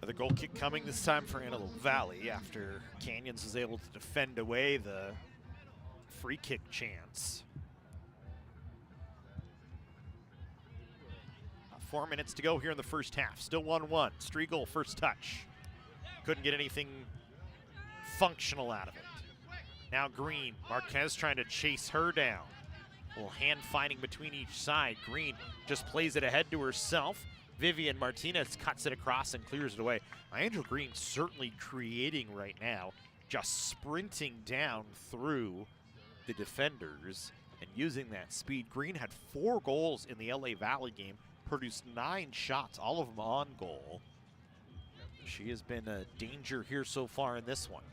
S1: The goal kick coming this time for Antelope Valley after Canyons was able to defend away the free kick chance. 4 minutes to go here in the first half. Still 1-1. Striegel first touch. Couldn't get anything functional out of it. Now Green. Marquez trying to chase her down. A little hand fighting between each side. Green just plays it ahead to herself. Vivian Martinez cuts it across and clears it away. Angela Green certainly creating right now, just sprinting down through the defenders and using that speed. Green had 4 goals in the LA Valley game, produced 9 shots, all of them on goal. She has been a danger here so far in this one.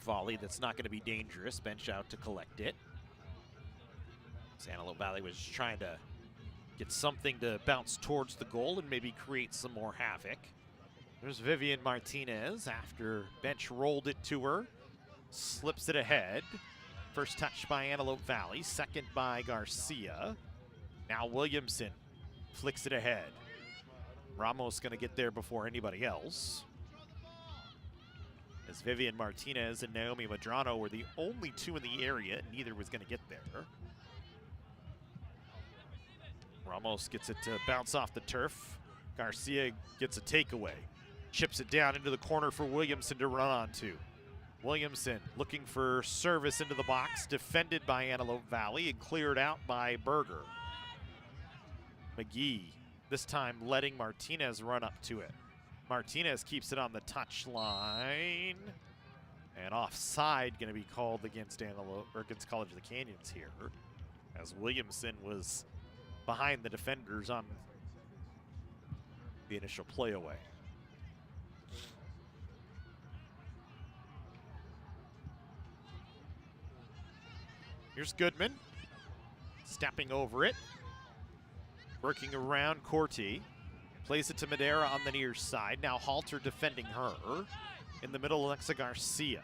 S1: Volley that's not going to be dangerous. Bench out to collect it. Antelope Valley was trying to get something to bounce towards the goal and maybe create some more havoc. There's Vivian Martinez after Bench rolled it to her. Slips it ahead. First touch by Antelope Valley, second by Garcia. Now Williamson flicks it ahead. Ramos going to get there before anybody else. As Vivian Martinez and Naomi Madrano were the only 2 in the area, and neither was going to get there. Ramos gets it to bounce off the turf. Garcia gets a takeaway. Chips it down into the corner for Williamson to run onto. Williamson looking for service into the box, defended by Antelope Valley and cleared out by Berger. McGee, this time letting Martinez run up to it. Martinez keeps it on the touch line. And offside going to be called against Antelope, or against College of the Canyons here, as Williamson was behind the defenders on the initial play away. Here's Goodman, stepping over it, working around Corti, plays it to Madera on the near side. Now Halter defending her. In the middle, Alexa Garcia,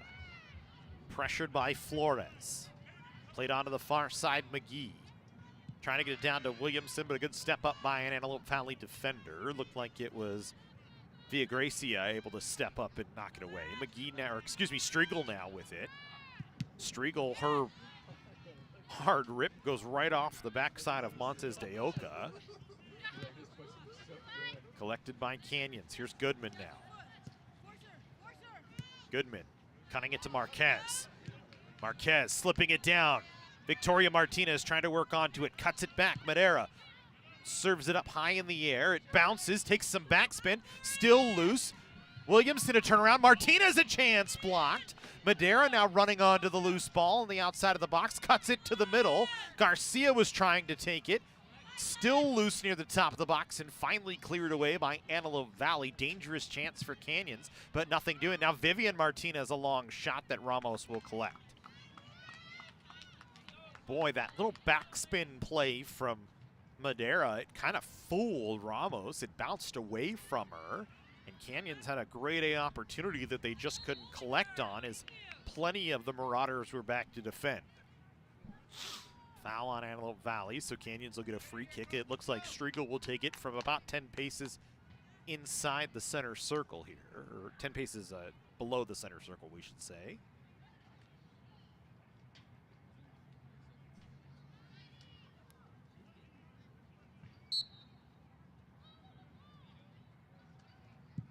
S1: pressured by Flores. Played onto the far side, McGee. Trying to get it down to Williamson, but a good step up by an Antelope Valley defender. Looked like it was Villagracia able to step up and knock it away. McGee now, or excuse me, Striegel now with it. Striegel, her hard rip goes right off the backside of Montes de Oca. Collected by Canyons. Here's Goodman now. Goodman cutting it to Marquez. Marquez slipping it down. Victoria Martinez trying to work onto it, cuts it back. Madera serves it up high in the air. It bounces, takes some backspin, still loose. Williamson a turnaround. Martinez a chance, blocked. Madera now running onto the loose ball on the outside of the box, cuts it to the middle. Garcia was trying to take it. Still loose near the top of the box and finally cleared away by Antelope Valley. Dangerous chance for Canyons, but nothing doing. Now Vivian Martinez, a long shot that Ramos will collect. Boy, that little backspin play from Madera, it kind of fooled Ramos. It bounced away from her, and Canyons had a grade A opportunity that they just couldn't collect on, as plenty of the Marauders were back to defend. Foul on Antelope Valley, so Canyons will get a free kick. It looks like Striegel will take it from about 10 paces inside the center circle here, or 10 paces below the center circle, we should say.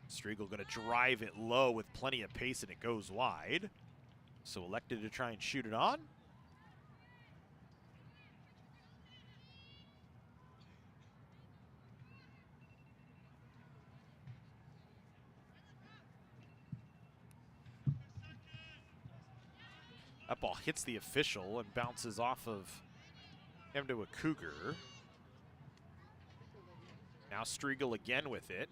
S1: Striegel going to drive it low with plenty of pace, and it goes wide. So elected to try and shoot it on. That ball hits the official and bounces off of him to a Cougar. Now Striegel again with it.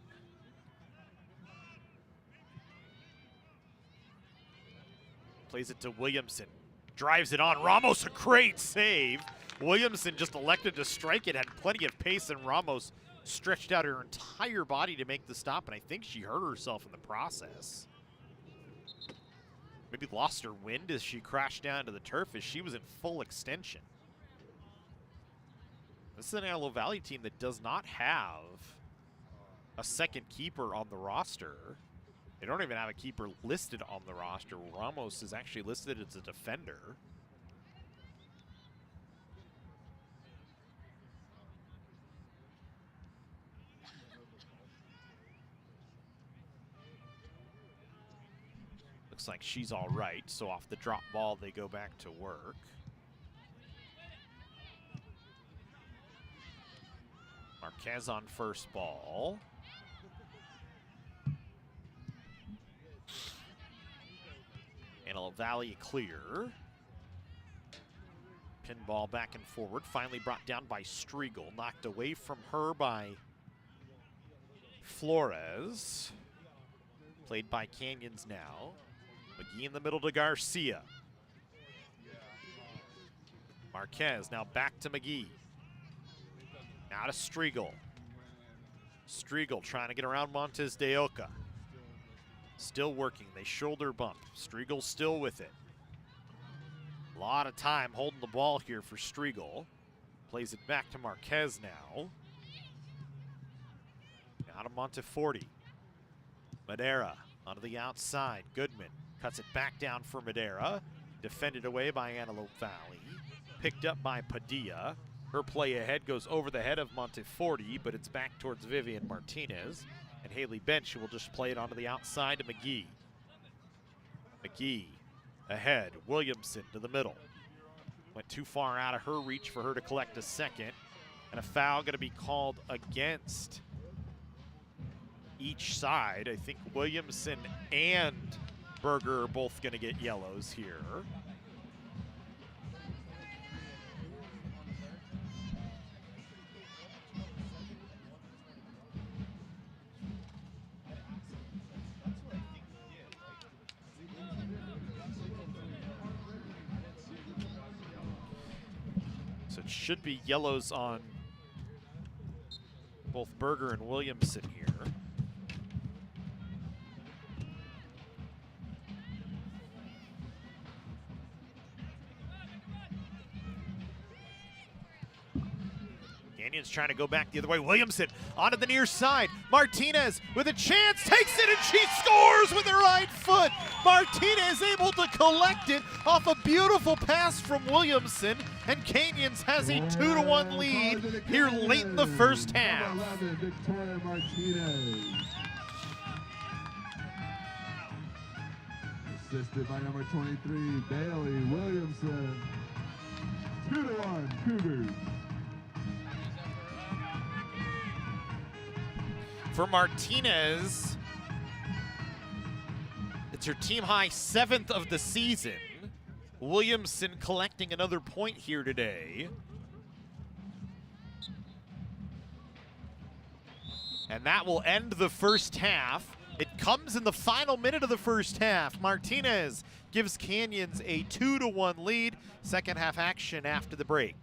S1: Plays it to Williamson. Drives it on. Ramos, a great save. Williamson just elected to strike it, had plenty of pace, and Ramos stretched out her entire body to make the stop, and I think she hurt herself in the process. Maybe lost her wind as she crashed down to the turf as she was in full extension. This is an Antelope Valley team that does not have a second keeper on the roster. They don't even have a keeper listed on the roster. Ramos is actually listed as a defender. Looks like she's all right, so off the drop ball, they go back to work. Marquez on first ball. Antelope Valley clear. Pinball back and forward, finally brought down by Striegel. Knocked away from her by Flores. Played by Canyons now. McGee in the middle to Garcia. Marquez now back to McGee. Now to Striegel. Striegel trying to get around Montes de Oca. Still working, they shoulder bump. Striegel still with it. A lot of time holding the ball here for Striegel. Plays it back to Marquez now. Now to Monteforti. Madera onto the outside. Goodman cuts it back down for Madera. Defended away by Antelope Valley. Picked up by Padilla. Her play ahead goes over the head of Monteforti, but it's back towards Vivian Martinez. And Haley Bench, who will just play it onto the outside to McGee. McGee ahead. Williamson to the middle. Went too far out of her reach for her to collect a second. And a foul going to be called against each side. I think Williamson and Berger are both going to get yellows here. So it should be yellows on both Berger and Williamson here. Canyon's trying to go back the other way. Williamson onto the near side. Martinez with a chance, takes it, and she scores with her right foot. Martinez able to collect it off a beautiful pass from Williamson, and Canyons has a 2-1 lead here late in the first half.
S8: Victoria Martinez. Assisted by number 23, Bailey Williamson. 2-1 Cougars.
S1: For Martinez, it's her team high 7th of the season. Williamson collecting another point here today. And that will end the first half. It comes in the final minute of the first half. Martinez gives Canyons a 2-1 lead. Second half action after the break.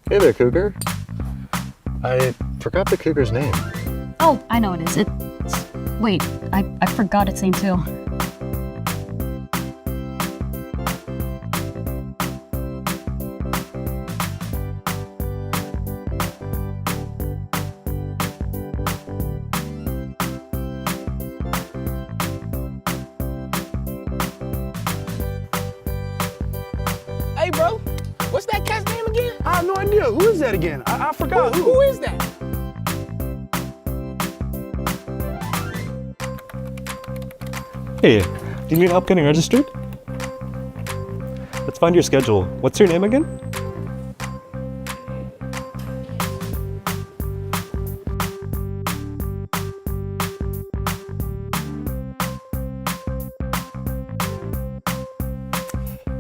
S9: Hey there, Cougar. I forgot the Cougar's name.
S10: Oh, I know it is. It's... Wait, I forgot its name too.
S4: Hey, bro, what's that cat's name again?
S11: I have no idea. Who is that again? I forgot.
S4: Who is that?
S12: Hey, do you need help getting registered? Let's find your schedule. What's your name again?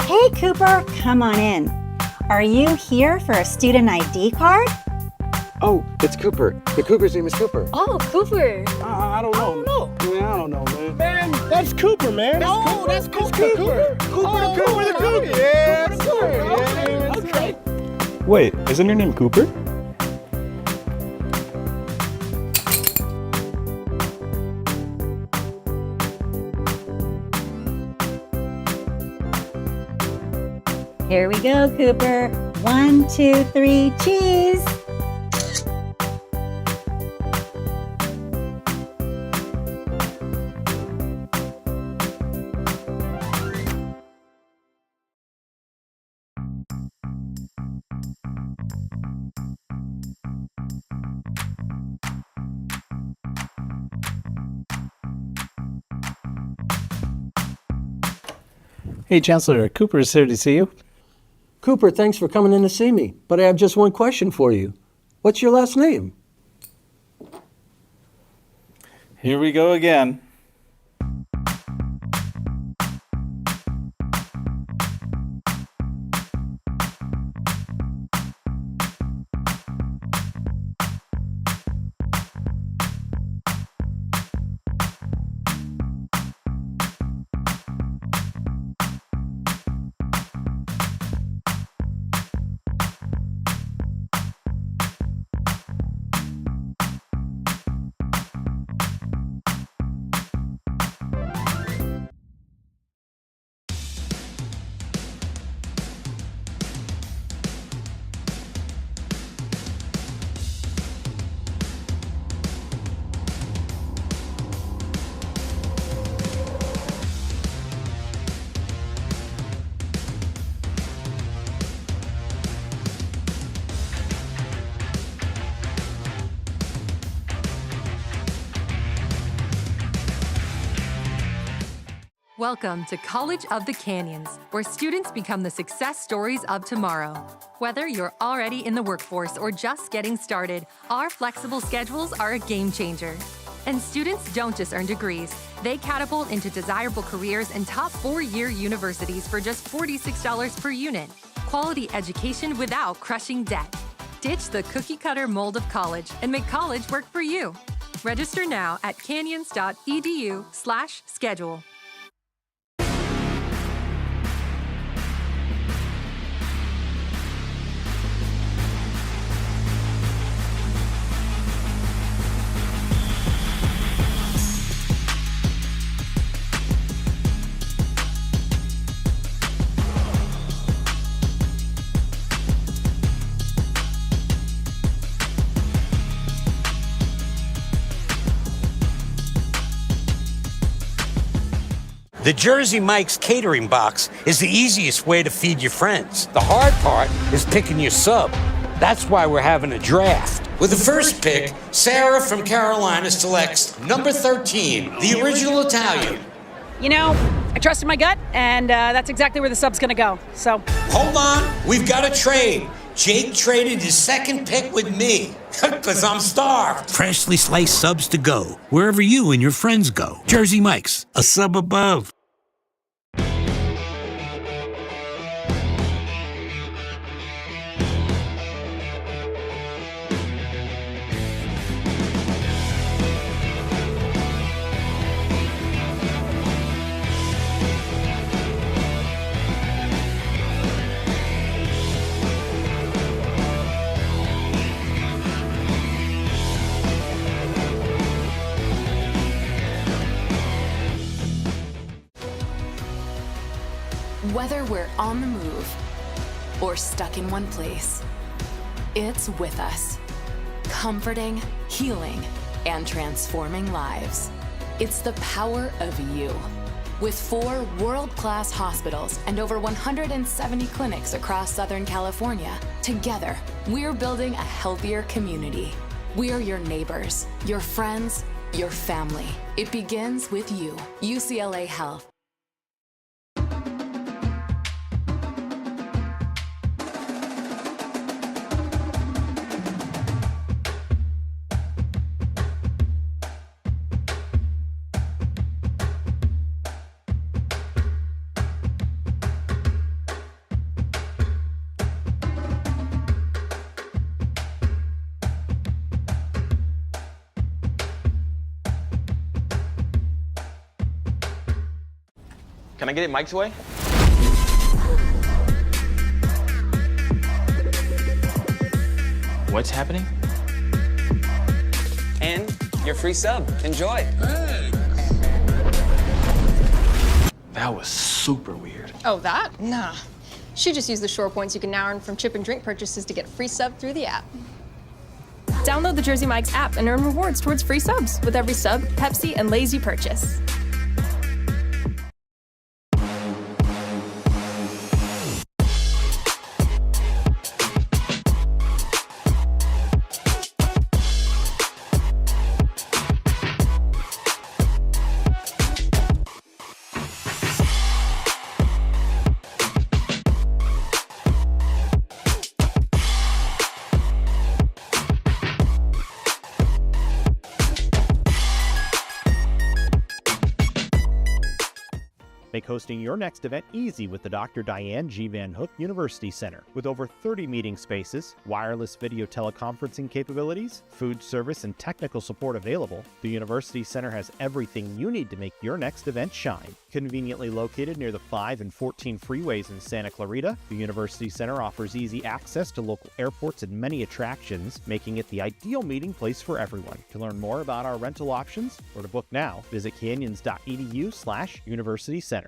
S13: Hey, Cooper, come on in. Are you here for a student ID card?
S9: Oh, it's Cooper. The Cougar's name is Cooper.
S10: Oh, Cooper.
S11: I don't know. Man, I don't know, man.
S4: Man,
S11: That's Cooper, man.
S4: that's Cooper.
S11: Cooper the Cougar. Yeah, that's Cooper.
S4: Okay.
S12: Wait, isn't your name Cooper?
S13: Here we go, Cooper. 1, 2, 3, cheese.
S12: Hey, Chancellor, Cooper is here to see you.
S14: Cooper, thanks for coming in to see me, but I have just one question for you. What's your last name?
S12: Here we go again.
S15: Welcome to College of the Canyons, where students become the success stories of tomorrow. Whether you're already in the workforce or just getting started, our flexible schedules are a game changer. And students don't just earn degrees, they catapult into desirable careers in top 4-year universities for just $46 per unit. Quality education without crushing debt. Ditch the cookie-cutter mold of college and make college work for you. Register now at canyons.edu/schedule.
S16: The Jersey Mike's catering box is the easiest way to feed your friends. The hard part is picking your sub. That's why we're having a draft. With the first pick, Sarah from Carolina selects number 13, the original Italian.
S17: You know, I trusted my gut, and that's exactly where the sub's gonna go, so.
S16: Hold on, we've got a trade. Jake traded his second pick with me, because I'm starved. Freshly sliced subs to go, wherever you and your friends go. Jersey Mike's, a sub above.
S2: Whether we're on the move or stuck in one place, it's with us, comforting, healing, and transforming lives. It's the power of you. With 4 world-class hospitals and over 170 clinics across Southern California, together, we're building a healthier community. We're your neighbors, your friends, your family. It begins with you. UCLA Health.
S3: Can I get it Mike's way? What's happening?
S4: And your free sub. Enjoy.
S3: That was super weird.
S6: Oh, that? Nah. She just used the Shore points you can now earn from chip and drink purchases to get free sub through the app.
S7: Download the Jersey Mike's app and earn rewards towards free subs with every sub, Pepsi, and Lay's you purchase.
S1: Make hosting your next event easy with the Dr. Diane G. Van Hook University Center. With over 30 meeting spaces, wireless video teleconferencing capabilities, food service, and technical support available, the University Center has everything you need to make your next event shine. Conveniently located near the 5 and 14 freeways in Santa Clarita, the University Center offers easy access to local airports and many attractions, making it the ideal meeting place for everyone. To learn more about our rental options or to book now, visit canyons.edu/University Center.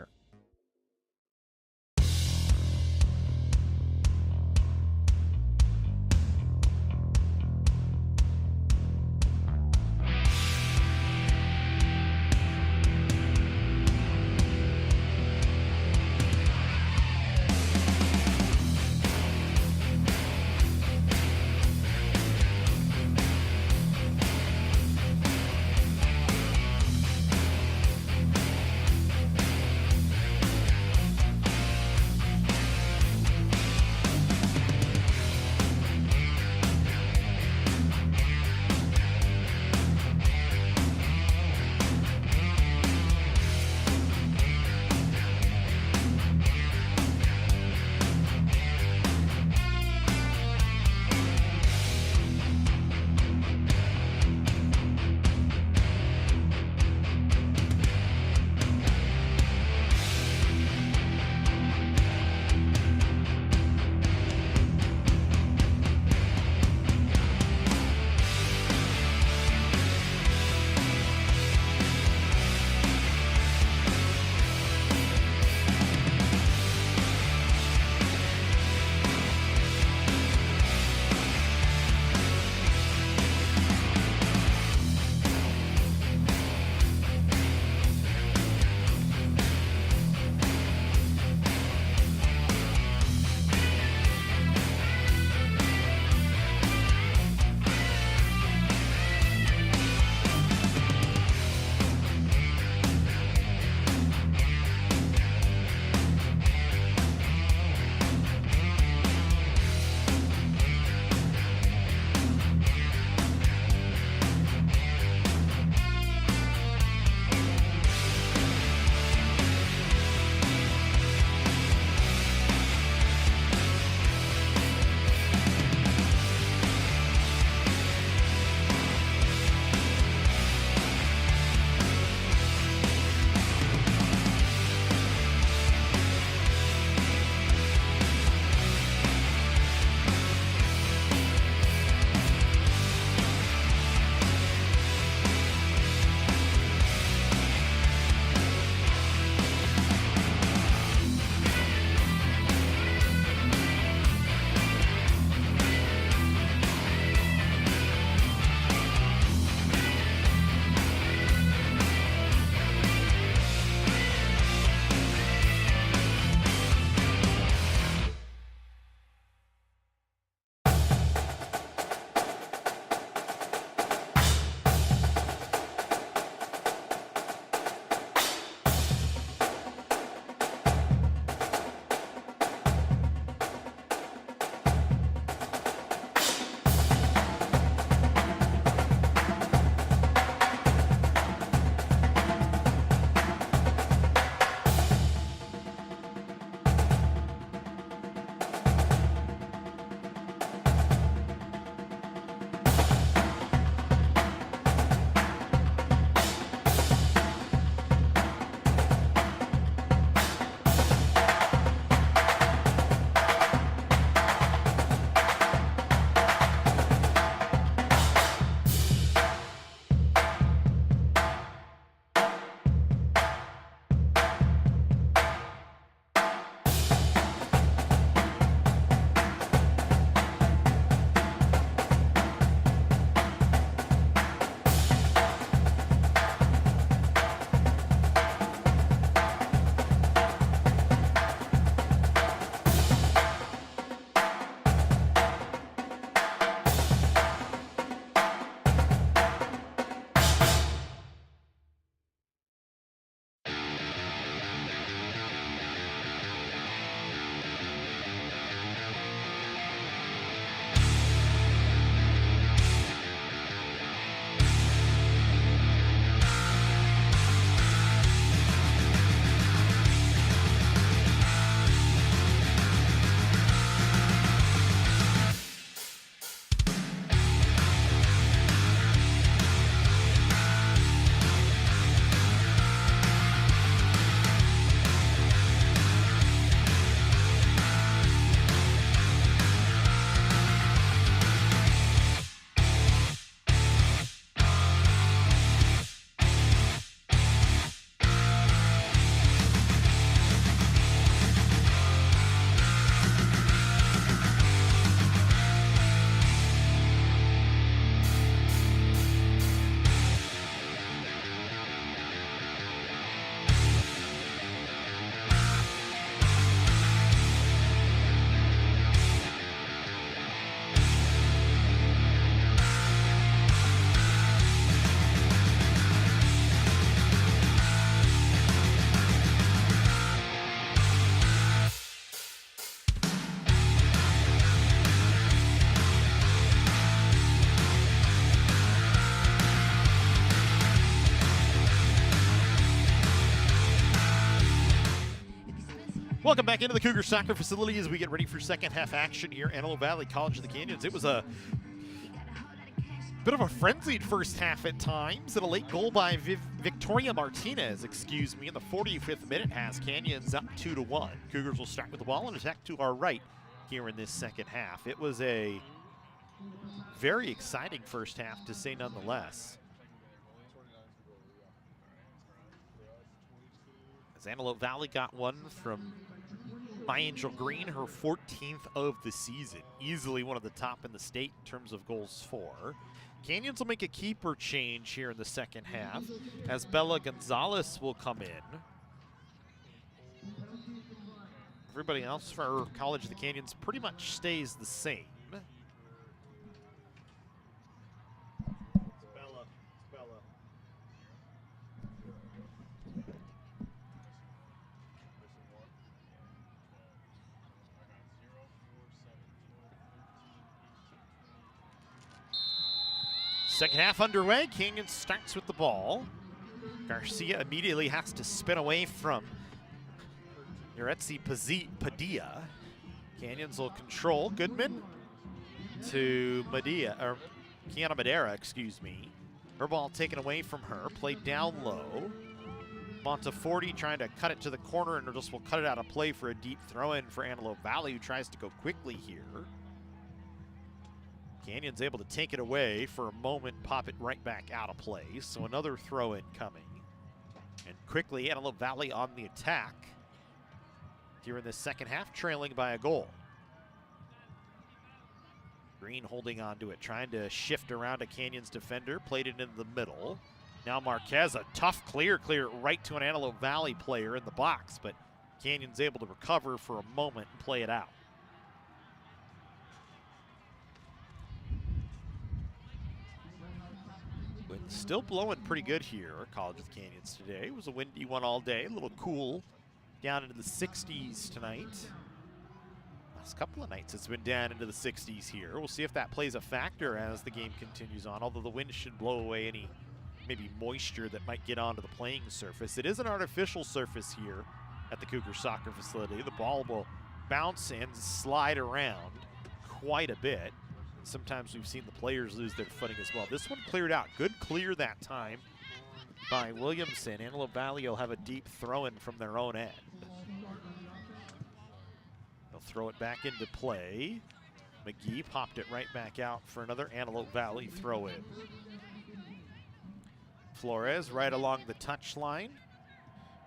S1: Welcome back into the Cougar soccer facility as we get ready for second half action here. Antelope Valley College of the Canyons. It was a bit of a frenzied first half at times, and a late goal by Victoria Martinez, in the 45th minute has Canyons up 2-1. Cougars will start with the ball and attack to our right here in this second half. It was a very exciting first half, to say nonetheless. As Antelope Valley got one from My Angel Green, her 14th of the season. Easily one of the top in the state in terms of goals for. Canyons will make a keeper change here in the second half, as Bella Gonzalez will come in. Everybody else for College of the Canyons pretty much stays the same. Second half underway. Canyons starts with the ball. Garcia immediately has to spin away from Yuretsi Padilla. Canyons will control. Goodman to Kiana Madera, excuse me. Her ball taken away from her, played down low. Monteforti trying to cut it to the corner, and just will cut it out of play for a deep throw-in for Antelope Valley, who tries to go quickly here. Canyons able to take it away for a moment, pop it right back out of play. So another throw-in coming. And quickly, Antelope Valley on the attack here in the second half, trailing by a goal. Green holding on to it, trying to shift around a Canyons defender, played it into the middle. Now Marquez, a tough clear right to an Antelope Valley player in the box, but Canyons able to recover for a moment and play it out. Wind still blowing pretty good here at College of the Canyons today. It was a windy one all day, a little cool, down into the 60s tonight. Last couple of nights it's been down into the 60s here. We'll see if that plays a factor as the game continues on, although the wind should blow away any maybe moisture that might get onto the playing surface. It is an artificial surface here at the Cougar soccer facility. The ball will bounce and slide around quite a bit. Sometimes we've seen the players lose their footing as well. This one cleared out. Good clear that time by Williamson. Antelope Valley will have a deep throw-in from their own end. They'll throw it back into play. McGee popped it right back out for another Antelope Valley throw-in. Flores right along the touchline.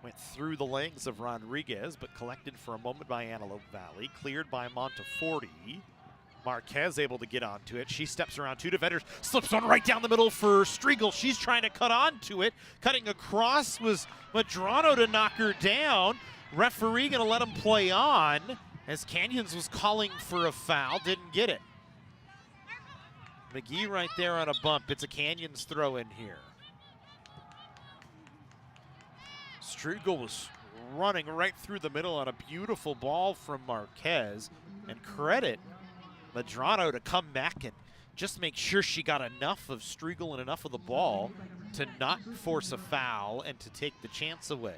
S1: Went through the legs of Rodriguez, but collected for a moment by Antelope Valley. Cleared by Monteforti. Marquez able to get onto it. She steps around two defenders, slips one right down the middle for Striegel. She's trying to cut onto it. Cutting across was Madrano to knock her down. Referee gonna let him play on as Canyons was calling for a foul, didn't get it. McGee right there on a bump. It's a Canyons throw in here. Striegel was running right through the middle on a beautiful ball from Marquez, and credit Madrano to come back and just make sure she got enough of Striegel and enough of the ball to not force a foul and to take the chance away.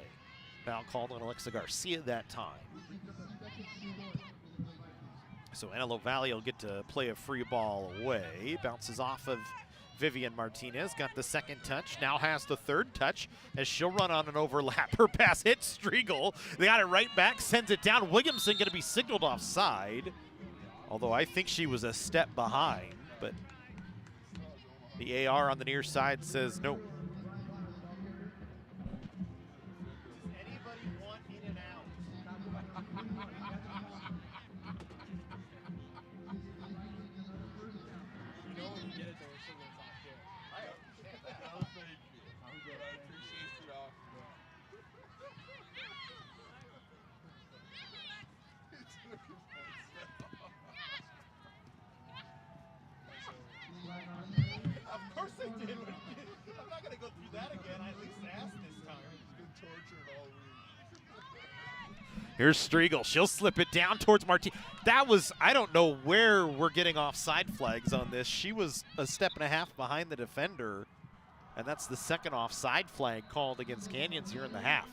S1: Foul called on Alexa Garcia that time. So Antelope Valley will get to play a free ball away. Bounces off of Vivian Martinez, got the second touch, now has the third touch as she'll run on an overlap. Her pass hits Striegel. They got it right back, sends it down. Williamson gonna be signaled offside. Although I think she was a step behind, but the AR on the near side says no. Anybody want in and out?
S5: You know when you get it though, it's still gonna talk shit. I understand that. No, thank you. I'm good. I appreciate you off of that.
S1: Of course I did. I'm not going to go through that again. I at least asked this time.
S5: He's been tortured all week.
S1: Here's Striegel. She'll slip it down towards Martinez. That was, I don't know where we're getting offside flags on this. She was a step and a half behind the defender, and that's the second offside flag called against Canyons here in the half.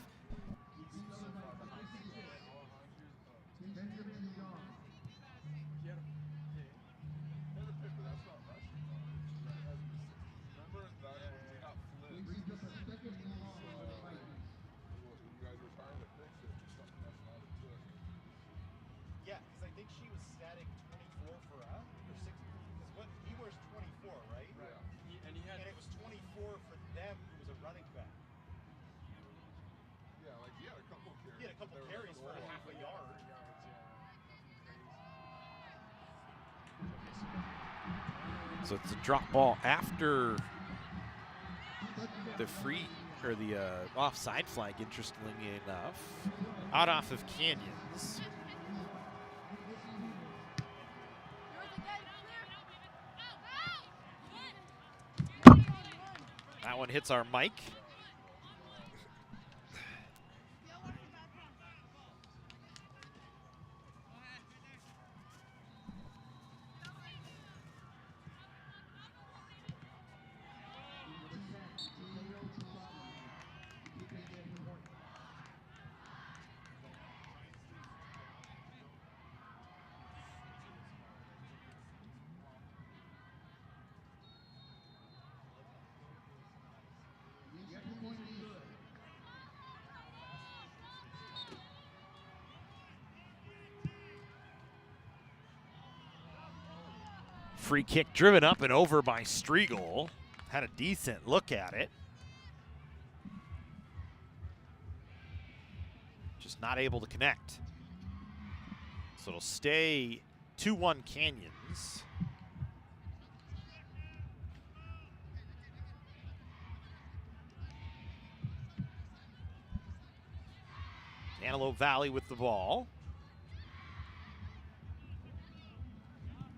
S1: she was setting 24 for us, or 6, because what he wears 24, right?
S5: Yeah.
S1: And it was 24 for them, who was a running back.
S5: Yeah, like he had a couple carries.
S1: He had a couple carries for a half a yard. So it's a drop ball after the free, or the offside flag, interestingly enough, out off of Canyons. That one hits our mic. Free kick driven up and over by Striegel. Had a decent look at it. Just not able to connect. So it'll stay 2-1 Canyons. Antelope Valley with the ball.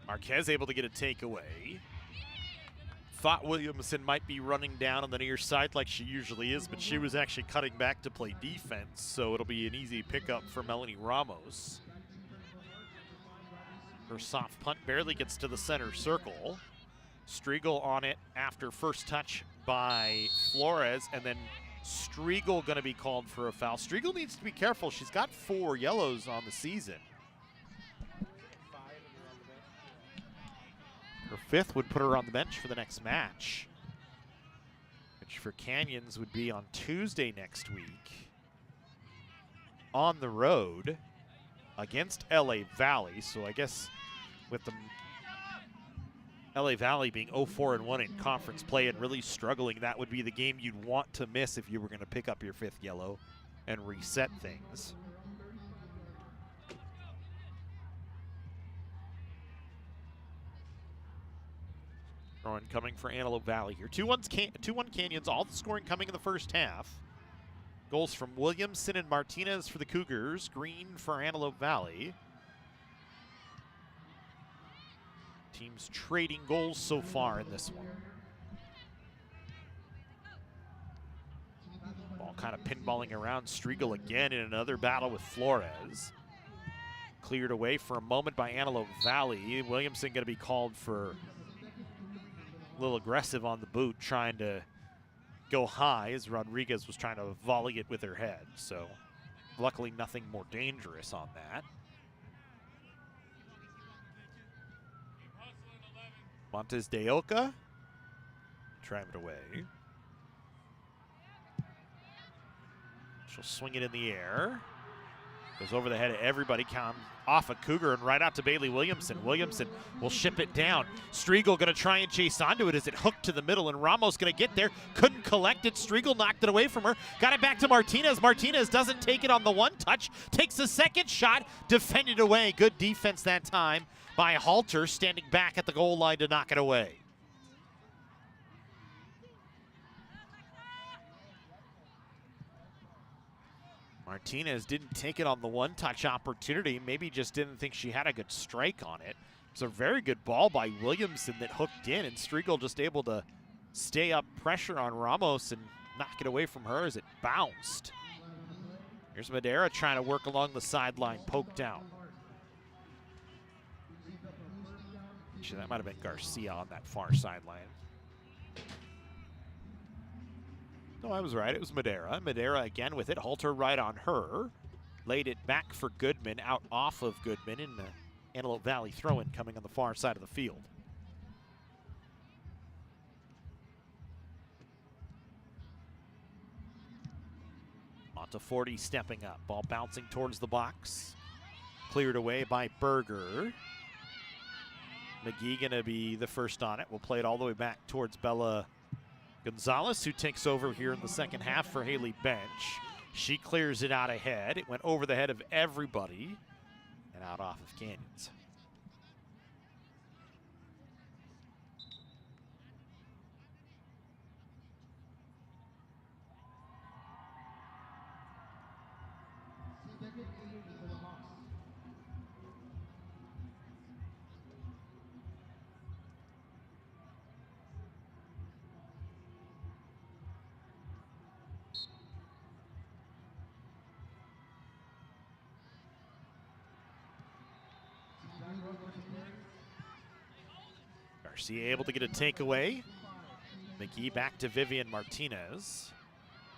S1: Marquez able to get a takeaway. Thought Williamson might be running down on the near side like she usually is, but she was actually cutting back to play defense, so it'll be an easy pickup for Melanie Ramos. Her soft punt barely gets to the center circle. Striegel on it after first touch by Flores, and then Striegel going to be called for a foul. Striegel needs to be careful. She's got 4 yellows on the season. Her 5th would put her on the bench for the next match, which for Canyons would be on Tuesday next week on the road against LA Valley. So I guess with the LA Valley being 0-4-1 in conference play and really struggling, that would be the game you'd want to miss if you were going to pick up your 5th yellow and reset things. Throw in coming for Antelope Valley here. 2-1 Canyons, all the scoring coming in the first half. Goals from Williamson and Martinez for the Cougars, Green for Antelope Valley. Teams trading goals so far in this one. Ball kind of pinballing around. Striegel again in another battle with Flores. Cleared away for a moment by Antelope Valley. Williamson going to be called for a little aggressive on the boot, trying to go high as Rodriguez was trying to volley it with her head. So luckily nothing more dangerous on that. Montes de Oca, drive it away. She'll swing it in the air. Goes over the head of everybody, comes off a Cougar and right out to Bailey Williamson. Williamson will ship it down. Striegel going to try and chase onto it as it hooked to the middle, and Ramos going to get there. Couldn't collect it. Striegel knocked it away from her. Got it back to Martinez. Martinez doesn't take it on the one touch. Takes a second shot. Defended away. Good defense that time by Halter, standing back at the goal line to knock it away. Martinez didn't take it on the one-touch opportunity. Maybe just didn't think she had a good strike on it. It's a very good ball by Williamson that hooked in, and Striegel just able to stay up pressure on Ramos and knock it away from her as it bounced. Here's Madera trying to work along the sideline, poked out. Actually, that might have been Garcia on that far sideline. No, I was right. It was Madera. Madera again with it. Halter right on her. Laid it back for Goodman, out off of Goodman, in the Antelope Valley throw-in coming on the far side of the field. Monteforti stepping up. Ball bouncing towards the box. cleared away by Berger. McGee going to be the first on it. We'll play it all the way back towards Bella Gonzalez, who takes over here in the second half for Haley Bench. She clears it out ahead. It went over the head of everybody and out off of Canyons. Garcia able to get a takeaway. McGee back to Vivian Martinez.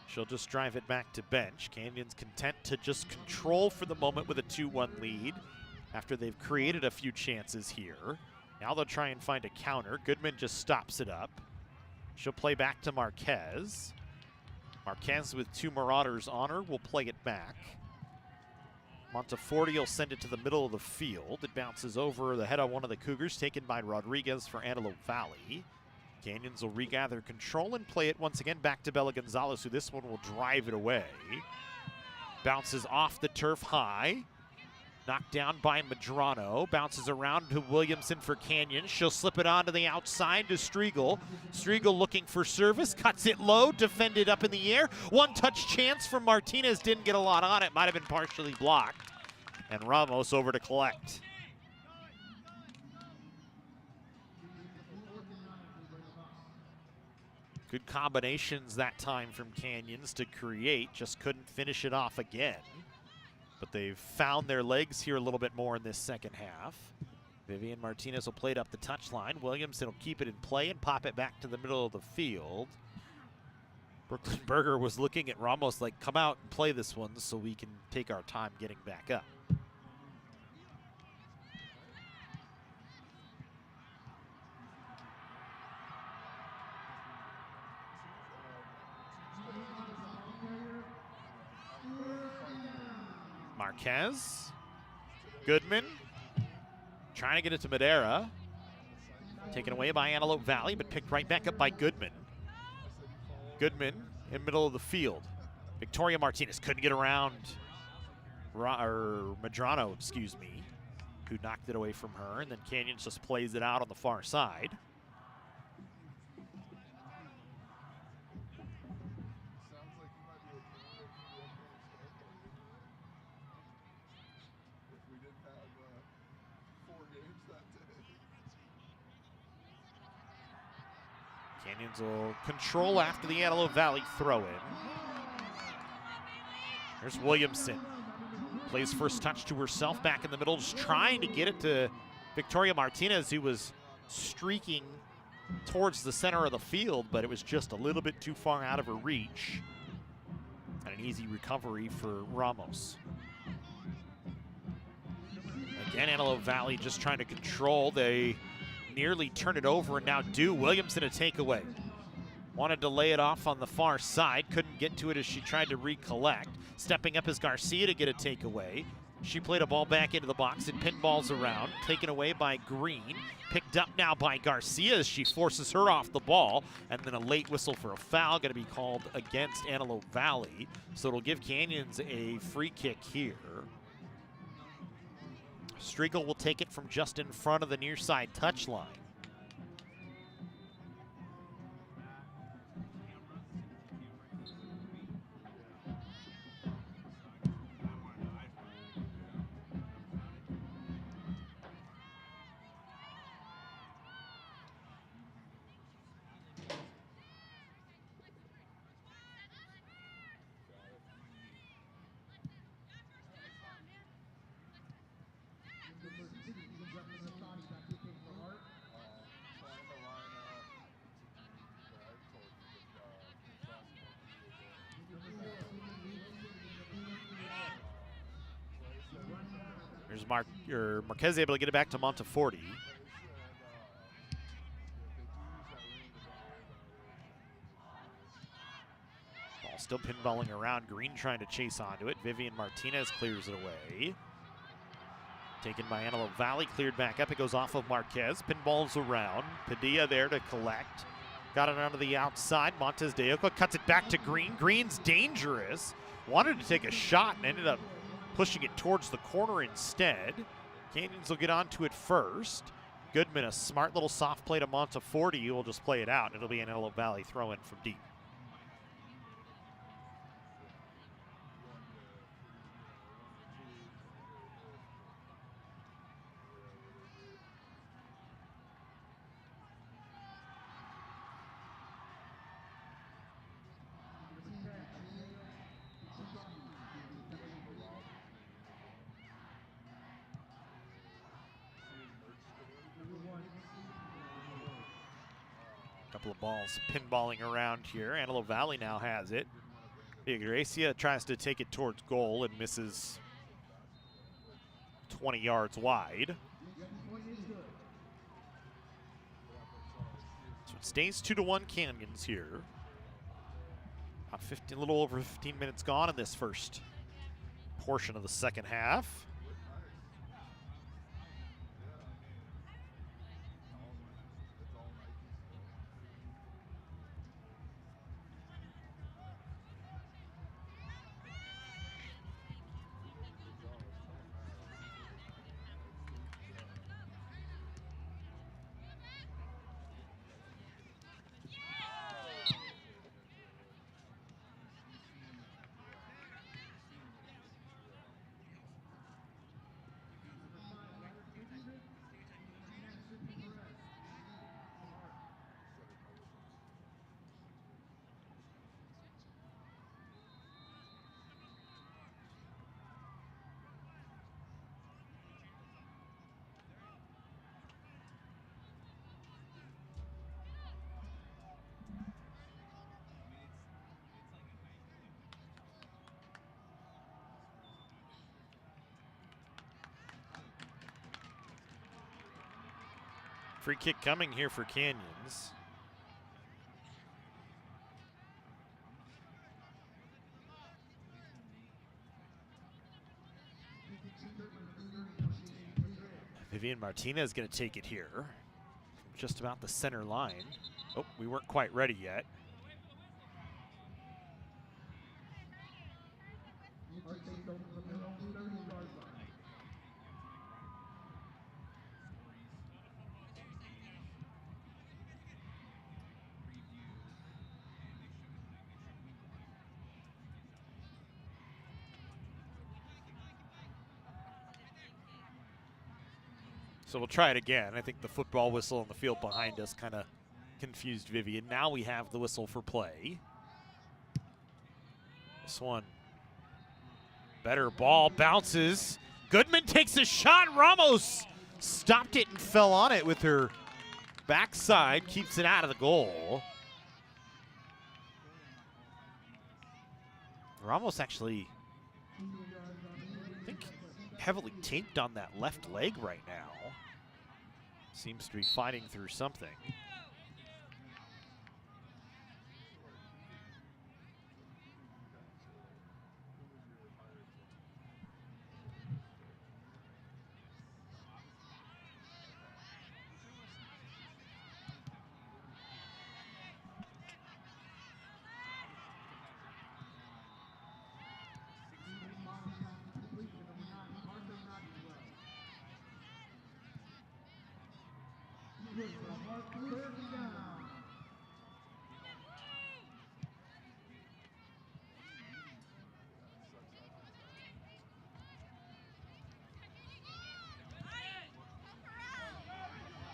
S1: She'll just drive it back to Bench. Canyons content to just control for the moment with a 2-1 lead after they've created a few chances here. Now they'll try and find a counter. Goodman just stops it up. She'll play back to Marquez. Marquez with 2 Marauders on her will play it back. Monteforti will send it to the middle of the field. It bounces over the head of one of the Cougars, taken by Rodriguez for Antelope Valley. Canyons will regather control and play it once again back to Bella Gonzalez, who this one will drive it away. Bounces off the turf high. Knocked down by Medrano. Bounces around to Williamson for Canyon. She'll slip it on to the outside to Striegel. Striegel looking for service. Cuts it low. Defended up in the air. One-touch chance from Martinez. Didn't get a lot on it. Might have been partially blocked. And Ramos over to collect. Good combinations that time from Canyons to create. Just couldn't finish it off again. But they've found their legs here a little bit more in this second half. Vivian Martinez will play it up the touchline. Williamson will keep it in play and pop it back to the middle of the field. Brooklyn Berger was looking at Ramos like, come out and play this one so we can take our time getting back up. Marquez, Goodman, trying to get it to Madera. Taken away by Antelope Valley, but picked right back up by Goodman. Goodman in middle of the field. Victoria Martinez couldn't get around Medrano, excuse me, who knocked it away from her, and then Canyons just plays it out on the far side. Canyons will control after the Antelope Valley throw-in. There's Williamson. Plays first touch to herself back in the middle, just trying to get it to Victoria Martinez, who was streaking towards the center of the field, but it was just a little bit too far out of her reach. And an easy recovery for Ramos. Again, Antelope Valley just trying to control. They nearly turn it over and now do. Williamson a takeaway. Wanted to lay it off on the far side. Couldn't get to it as she tried to recollect. Stepping up is Garcia to get a takeaway. She played a ball back into the box and pinballs around. Taken away by Green. Picked up now by Garcia as she forces her off the ball. And then a late whistle for a foul going to be called against Antelope Valley. So it'll give Canyons a free kick here. Striegel will take it from just in front of the near side touchline. There's Marquez able to get it back to Monteforti. Ball still pinballing around. Green trying to chase onto it. Vivian Martinez clears it away. Taken by Antelope Valley, cleared back up. It goes off of Marquez. Pinballs around. Padilla there to collect. Got it onto the outside. Montez de Oca cuts it back to Green. Green's dangerous. Wanted to take a shot and ended up pushing it towards the corner instead. Canyons will get onto it first. Goodman, a smart little soft play to Monteforti, who will just play it out. It'll be an Antelope Valley throw-in from deep. Couple of balls pinballing around here. Antelope Valley now has it. Gracia tries to take it towards goal and misses 20 yards wide. So it stays 2-1 Canyons here. About 15, a little over 15 minutes gone in this first portion of the second half. Free kick coming here for Canyons. Vivian Martinez going to take it here from just about the center line. Oh, we weren't quite ready yet. So we'll try it again. I think the football whistle on the field behind us kind of confused Vivian. Now we have the whistle for play. This one, better ball, bounces. Goodman takes a shot. Ramos stopped it and fell on it with her backside, keeps it out of the goal. Ramos actually, I think, heavily taped on that left leg right now. Seems to be fighting through something.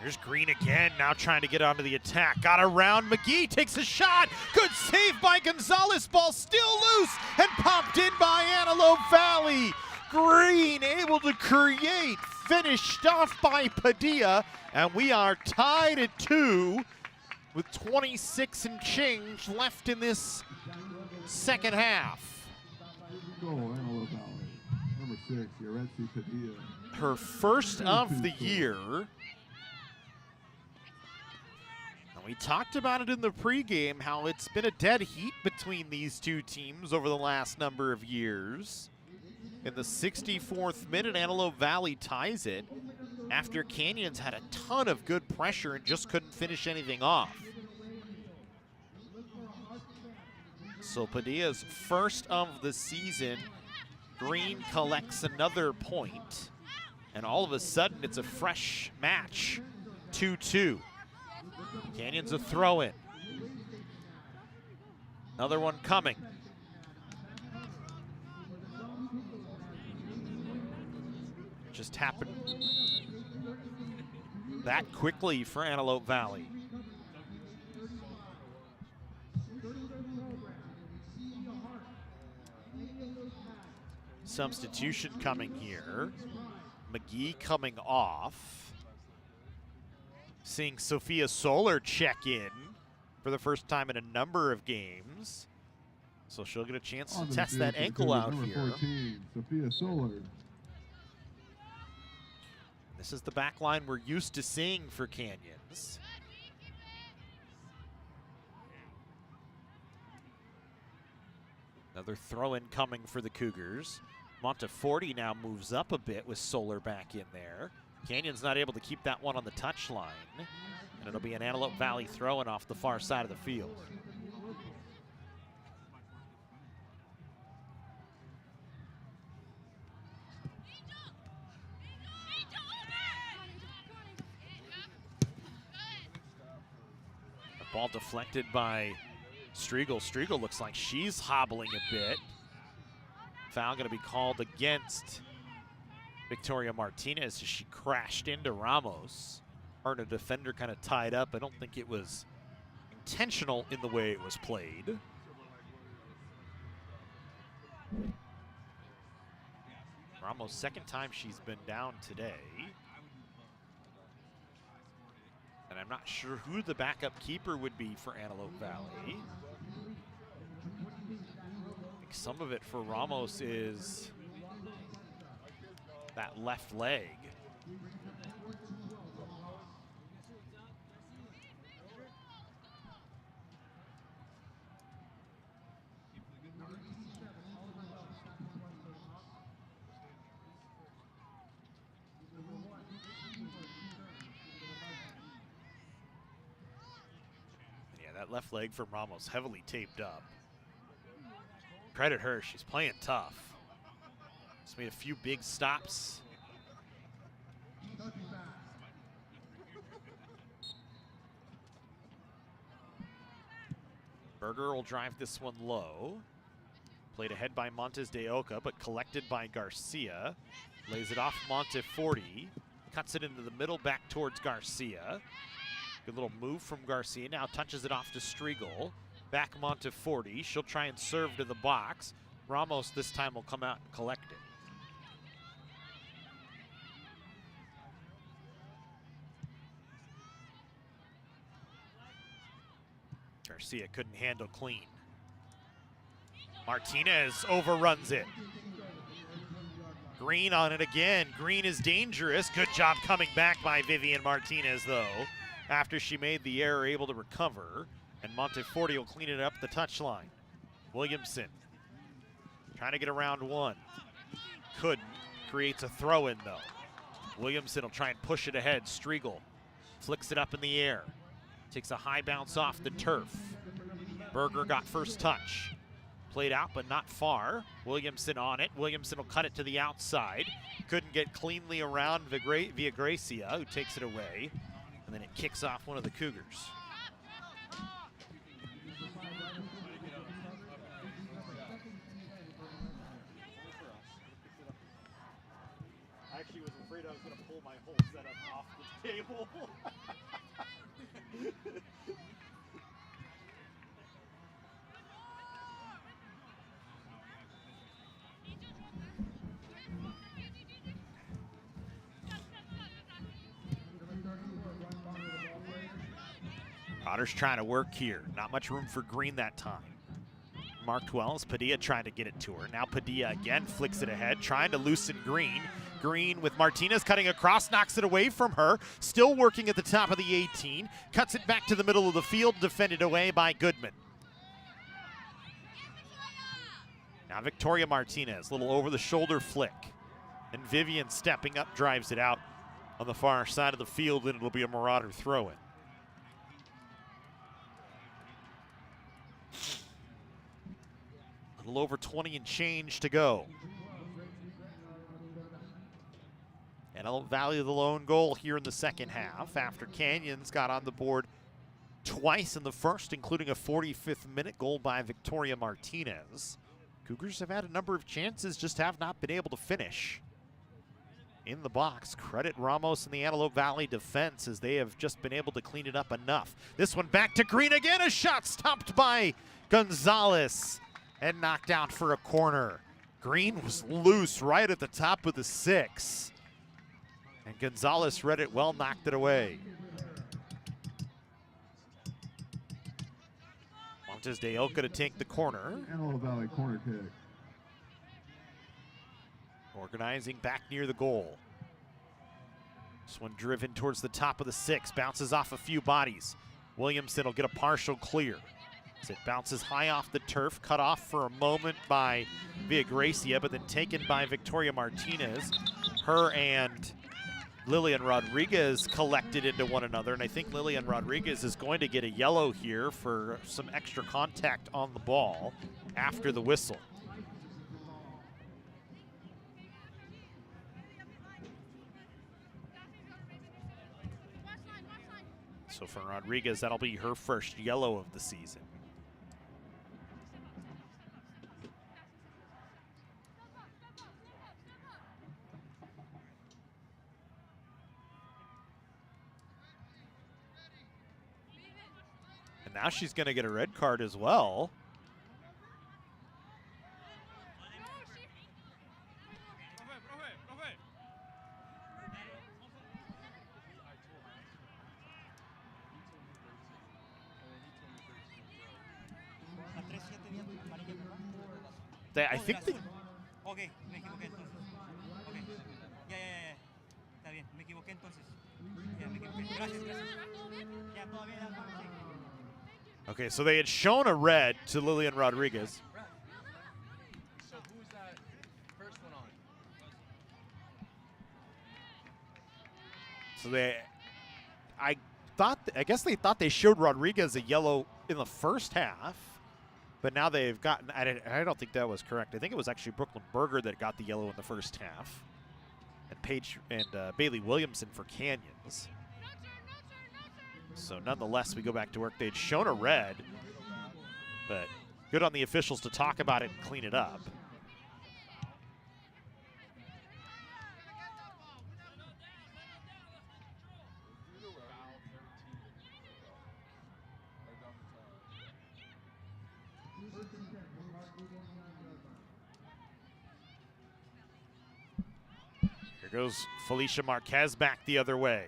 S1: Here's Green again, now trying to get onto the attack. Got around, McGee takes a shot. Good save by Gonzalez, ball still loose and popped in by Antelope Valley. Green able to create, finished off by Padilla, and we are tied at 2 with 26 and change left in this second half.
S8: Goal, Antelope Valley. Number 6, Yaretsi Padilla.
S1: Her first of the year. We talked about it in the pregame, how it's been a dead heat between these two teams over the last number of years. In the 64th minute, Antelope Valley ties it after Canyons had a ton of good pressure and just couldn't finish anything off. So Padilla's first of the season. Green collects another point, and all of a sudden it's a fresh match, 2-2. Canyons a throw-in. Another one coming. Just happened that quickly for Antelope Valley. Substitution coming here. McGee coming off. Seeing Sophia Solar check in for the first time in a number of games. So she'll get a chance to test that ankle out here.
S8: Number 14, Sophia Solar.
S1: This is the back line we're used to seeing for Canyons. Another throw-in coming for the Cougars. Monteforti now moves up a bit with Solar back in there. Canyons not able to keep that one on the touchline. And it'll be an Antelope Valley throw-in off the far side of the field. The ball deflected by Striegel. Striegel looks like she's hobbling a bit. Foul going to be called against Victoria Martinez as she crashed into Ramos. Her and a defender kind of tied up. I don't think it was intentional in the way it was played. Ramos, second time she's been down today. And I'm not sure who the backup keeper would be for Antelope Valley. Some of it for Ramos is that left leg. Yeah, that left leg from Ramos heavily taped up. Credit her, she's playing tough. She's made a few big stops. Berger will drive this one low. Played ahead by Montes de Oca, but collected by Garcia. Lays it off Monteforti. Cuts it into the middle back towards Garcia. Good little move from Garcia. Now touches it off to Striegel. Back Monteforti. She'll try and serve to the box. Ramos this time will come out and collect it. Garcia couldn't handle clean. Martinez overruns it. Green on it again. Green is dangerous. Good job coming back by Vivian Martinez, though, after she made the error, able to recover. And Monteforti will clean it up the touchline. Williamson trying to get around one. Couldn't. Creates a throw-in, though. Williamson will try and push it ahead. Striegel flicks it up in the air. Takes a high bounce off the turf. Berger got first touch. Played out, but not far. Williamson on it. Williamson will cut it to the outside. Couldn't get cleanly around via Gracia, who takes it away. And then it kicks off one of the Cougars. I actually was afraid I was going to pull my whole setup off the table. Otters trying to work here. Not much room for Green that time. Marked well as Padilla trying to get it to her. Now Padilla again flicks it ahead, trying to loosen Green. Green with Martinez cutting across, knocks it away from her. Still working at the top of the 18. Cuts it back to the middle of the field, defended away by Goodman. Now Victoria Martinez, little over-the-shoulder flick. And Vivian stepping up, drives it out on the far side of the field, and it'll be a Marauder throw-in. A little over 20 and change to go. Antelope Valley the lone goal here in the second half after Canyons got on the board twice in the first, including a 45th minute goal by Victoria Martinez. Cougars have had a number of chances, just have not been able to finish in the box. Credit Ramos and the Antelope Valley defense as they have just been able to clean it up enough. This one back to Green again, a shot stopped by Gonzalez and knocked out for a corner. Green was loose right at the top of the 6. And Gonzalez read it well, knocked it away. Montes de Oca to take the corner.
S8: Antelope Valley corner kick.
S1: Organizing back near the goal. This one driven towards the top of the 6. Bounces off a few bodies. Williamson will get a partial clear. As it bounces high off the turf, cut off for a moment by Villagracia, but then taken by Victoria Martinez. Her and Lillian Rodriguez collected into one another, and I think Lillian Rodriguez is going to get a yellow here for some extra contact on the ball after the whistle. So for Rodriguez, that'll be her first yellow of the season. And now she's going to get a red card as well. I think they...
S18: Ok, me equivoqué entonces. Ok. Ya. Está bien, me equivoqué entonces. Ya, me equivoqué. Gracias. Ya, todo bien, sí.
S1: Okay, so they had shown a red to Lillian Rodriguez.
S3: So who's that first one on?
S1: So I guess they thought they showed Rodriguez a yellow in the first half, but now they've gotten, I don't think that was correct. I think it was actually Brooklyn Berger that got the yellow in the first half, and Bailey Williamson for Canyons. So nonetheless, we go back to work. They'd shown a red, but good on the officials to talk about it and clean it up. Here goes Felicia Marquez back the other way.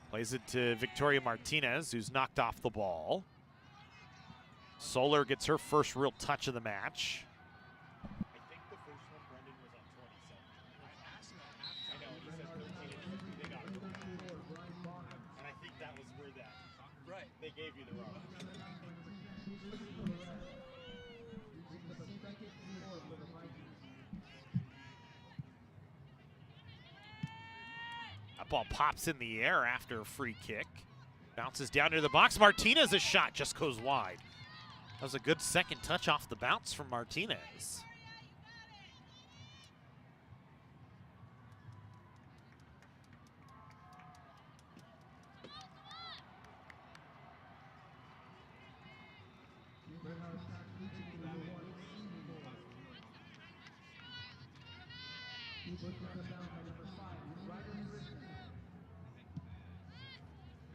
S1: Plays it to Victoria Martinez, who's knocked off the ball. Soler gets her first real touch of the match. I think the first one, Brendan, was on 27. I know, he said 13. They got it. And I think that was where they gave you the wrong. That ball pops in the air after a free kick. Bounces down near the box. Martinez's shot just goes wide. That was a good second touch off the bounce from Martinez.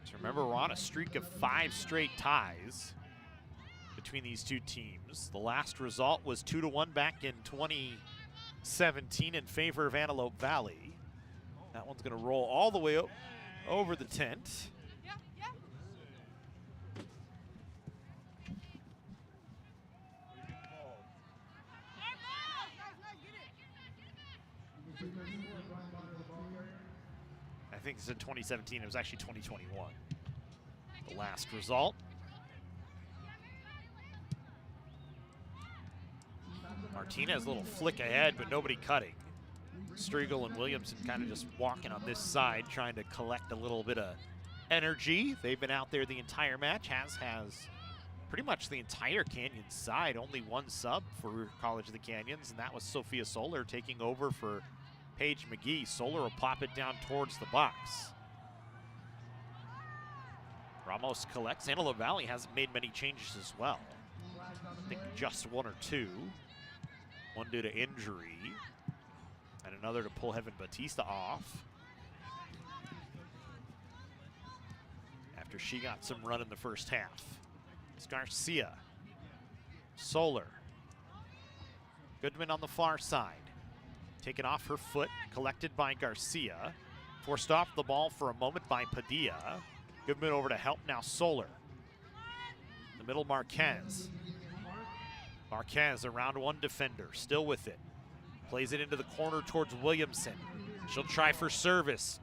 S1: So remember, we're on a streak of 5 straight ties between these two teams. The last result was 2-1 back in 2017 in favor of Antelope Valley. That one's going to roll all the way over the tent. I think it's in 2017. It was actually 2021. The last result. Martinez, a little flick ahead, but nobody cutting. Striegel and Williamson kind of just walking on this side, trying to collect a little bit of energy. They've been out there the entire match, has pretty much the entire Canyons side. Only one sub for College of the Canyons, and that was Sophia Solar taking over for Paige McGee. Solar will pop it down towards the box. Ramos collects. Antelope Valley hasn't made many changes as well. I think just one or two. One due to injury, and another to pull Heaven Batista off after she got some run in the first half. It's Garcia. Solar. Goodman on the far side. Taken off her foot, collected by Garcia. Forced off the ball for a moment by Padilla. Goodman over to help now Solar. The middle Marquez. Marquez, a round one defender, still with it. Plays it into the corner towards Williamson. She'll try for service.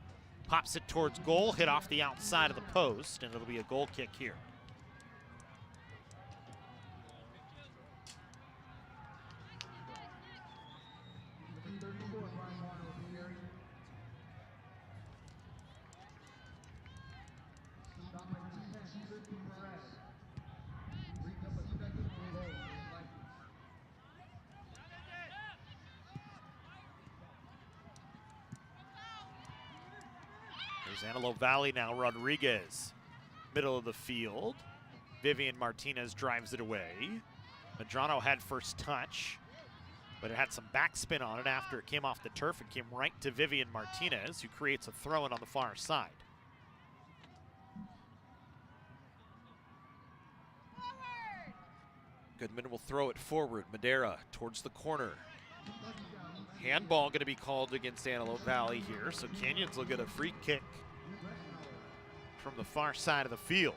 S1: Pops it towards goal, hit off the outside of the post, and it'll be a goal kick here. There's Antelope Valley now. Rodriguez, middle of the field. Vivian Martinez drives it away. Medrano had first touch, but it had some backspin on it after it came off the turf. It came right to Vivian Martinez, who creates a throw-in on the far side. Goodman will throw it forward. Madera towards the corner. Handball going to be called against Antelope Valley here, so Canyons will get a free kick from the far side of the field.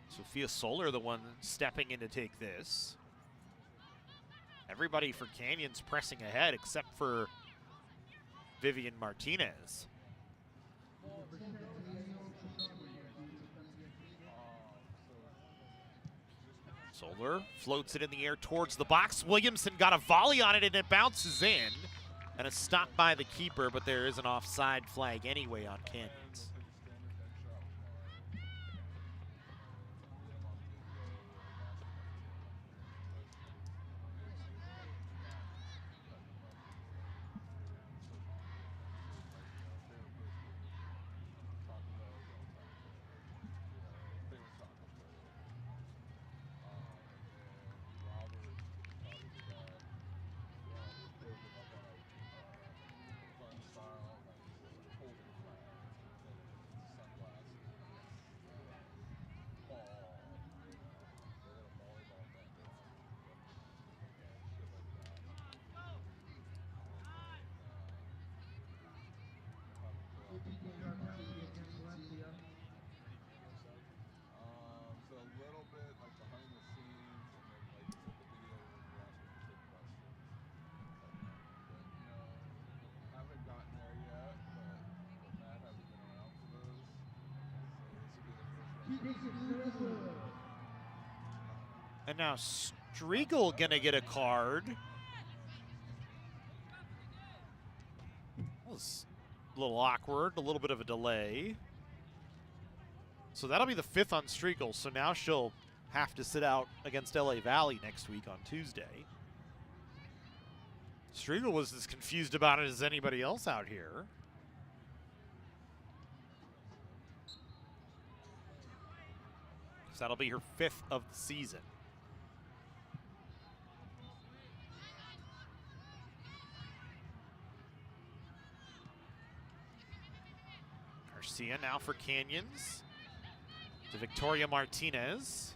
S1: Sophia Solar, the one stepping in to take this. Everybody for Canyons pressing ahead except for Vivian Martinez. Solar floats it in the air towards the box. Williamson got a volley on it and it bounces in. And a stop by the keeper, but there is an offside flag anyway on Canyons. And now Striegel gonna get a card. That was a little awkward, a little bit of a delay. So that'll be the 5th on Striegel, so now she'll have to sit out against LA Valley next week on Tuesday. Striegel was as confused about it as anybody else out here. So that'll be her 5th of the season. Garcia now for Canyons. To Victoria Martinez.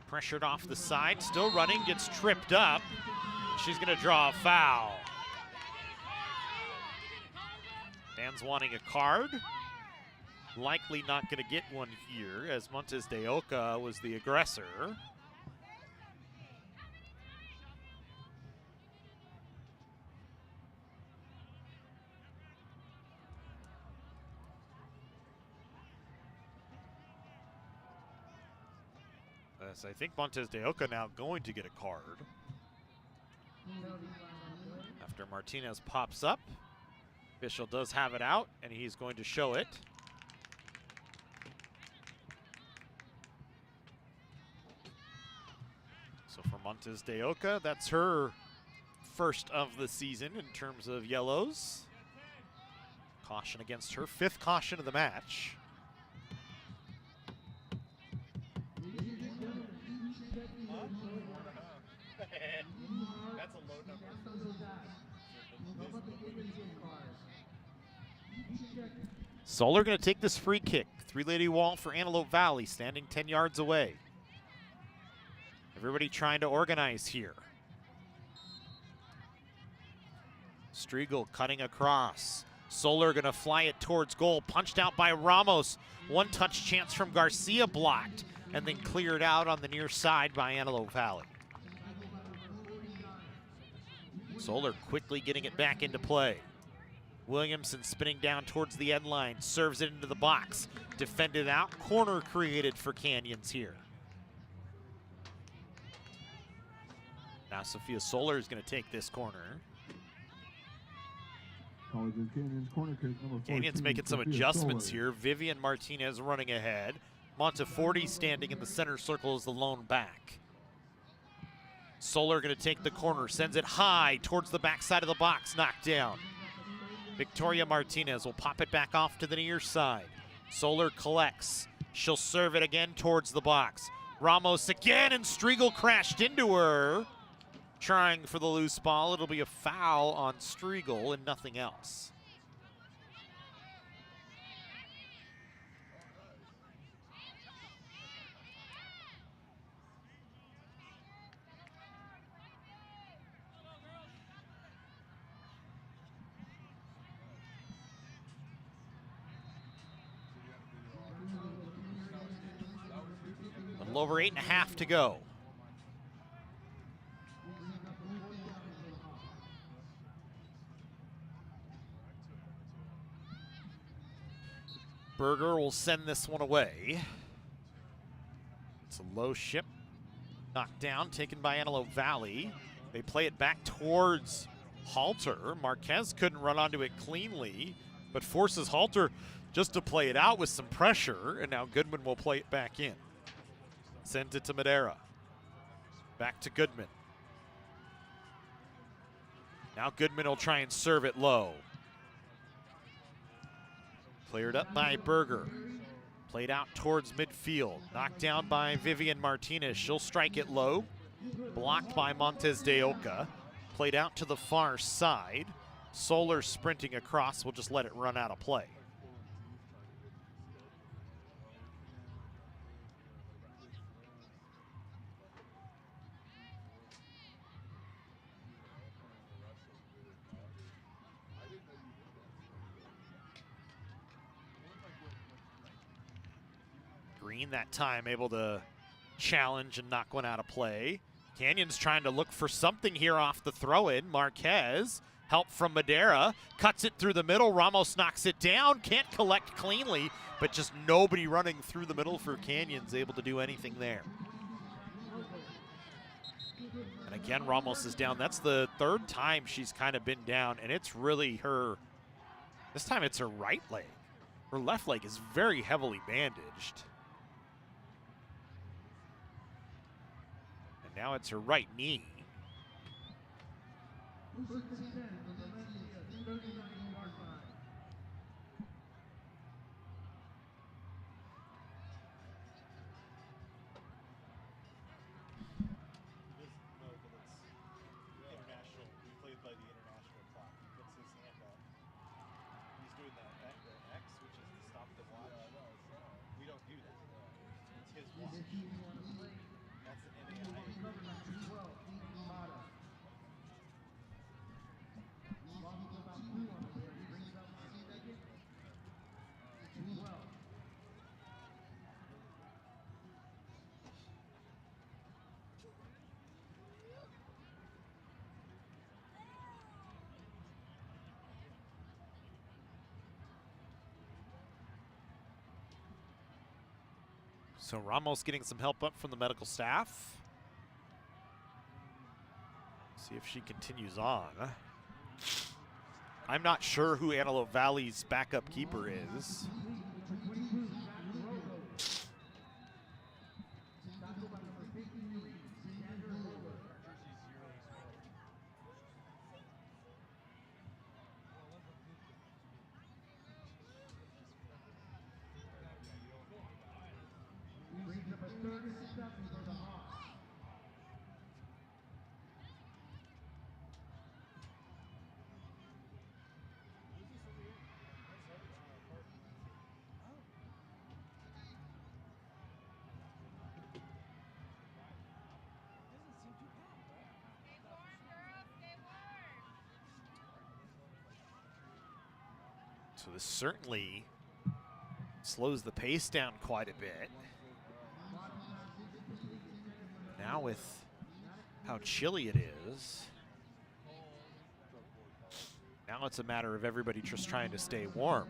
S1: Pressured off the side, still running, gets tripped up. She's gonna draw a foul. Dan's wanting a card. Likely not gonna get one here, as Montes de Oca was the aggressor. As I think Montes de Oca now going to get a card. After Martinez pops up, official does have it out, and he's going to show it. So for Montes de Oca, that's her first of the season in terms of yellows. Caution against her, 5th caution of the match. That's a low number. Solar going to take this free kick. 3-lady wall for Antelope Valley, standing 10 yards away. Everybody trying to organize here. Striegel cutting across. Solar going to fly it towards goal. Punched out by Ramos. 1-touch chance from Garcia blocked, and then cleared out on the near side by Antelope Valley. Solar quickly getting it back into play. Williamson spinning down towards the end line, serves it into the box. Defended out, corner created for Canyons here. Now Sophia Solar is going to take this corner.
S8: College of Canyons corner kick number 14.
S1: Canyons making some adjustments here. Vivian Martinez running ahead. Monteforti standing in the center circle as the lone back. Solar going to take the corner, sends it high towards the backside of the box, knocked down. Victoria Martinez will pop it back off to the near side. Solar collects. She'll serve it again towards the box. Ramos again, and Striegel crashed into her. Trying for the loose ball. It'll be a foul on Striegel and nothing else. A little over 8.5 to go. Berger will send this one away. It's a low ship. Knocked down, taken by Antelope Valley. They play it back towards Halter. Marquez couldn't run onto it cleanly, but forces Halter just to play it out with some pressure, and now Goodman will play it back in. Sent it to Madera. Back to Goodman. Now Goodman will try and serve it low. Cleared up by Berger. Played out towards midfield. Knocked down by Vivian Martinez. She'll strike it low. Blocked by Montes de Oca. Played out to the far side. Solar sprinting across. We'll just let it run out of play. Green that time able to challenge and knock one out of play. Canyons trying to look for something here off the throw-in. Marquez, help from Madera, cuts it through the middle. Ramos knocks it down, can't collect cleanly, but just nobody running through the middle for Canyons able to do anything there. And again, Ramos is down. That's the 3rd time she's kind of been down, and it's really her, this time it's her right leg. Her left leg is very heavily bandaged. Now it's her right knee. International, we played by the international clock. He puts his hand up. He's doing the X, which is to stop the watch. We don't do that. It's his watch. That's an NAI. So Ramos getting some help up from the medical staff. See if she continues on. I'm not sure who Antelope Valley's backup keeper is. So this certainly slows the pace down quite a bit. Now with how chilly it is, now it's a matter of everybody just trying to stay warm.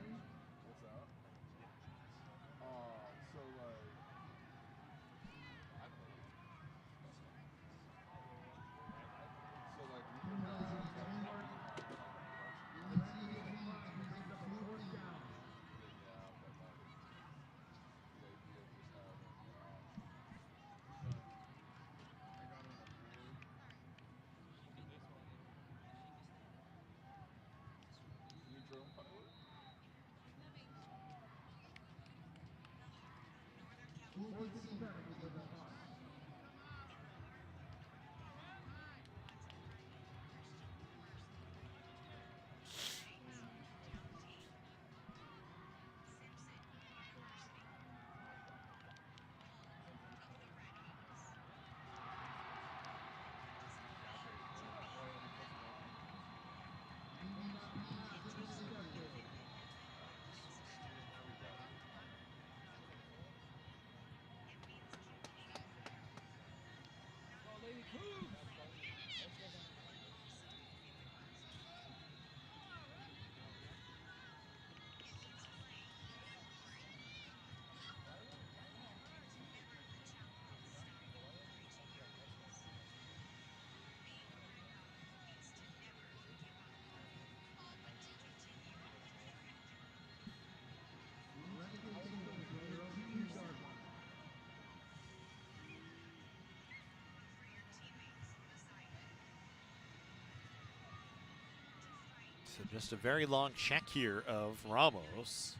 S1: So just a very long check here of Ramos.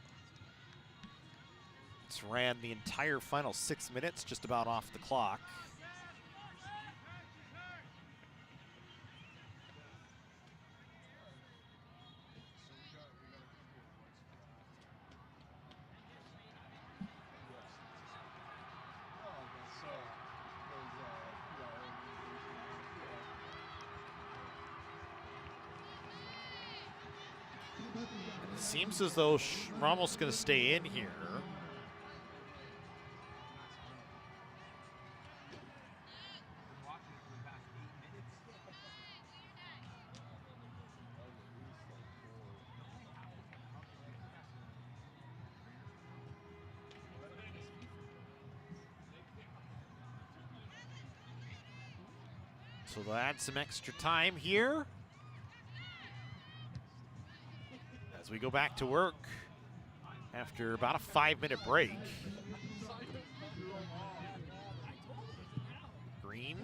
S1: It's ran the entire final 6 minutes, just about off the clock. It seems as though Ramos is going to stay in here. So they'll add some extra time here as we go back to work after about a 5-minute break. Green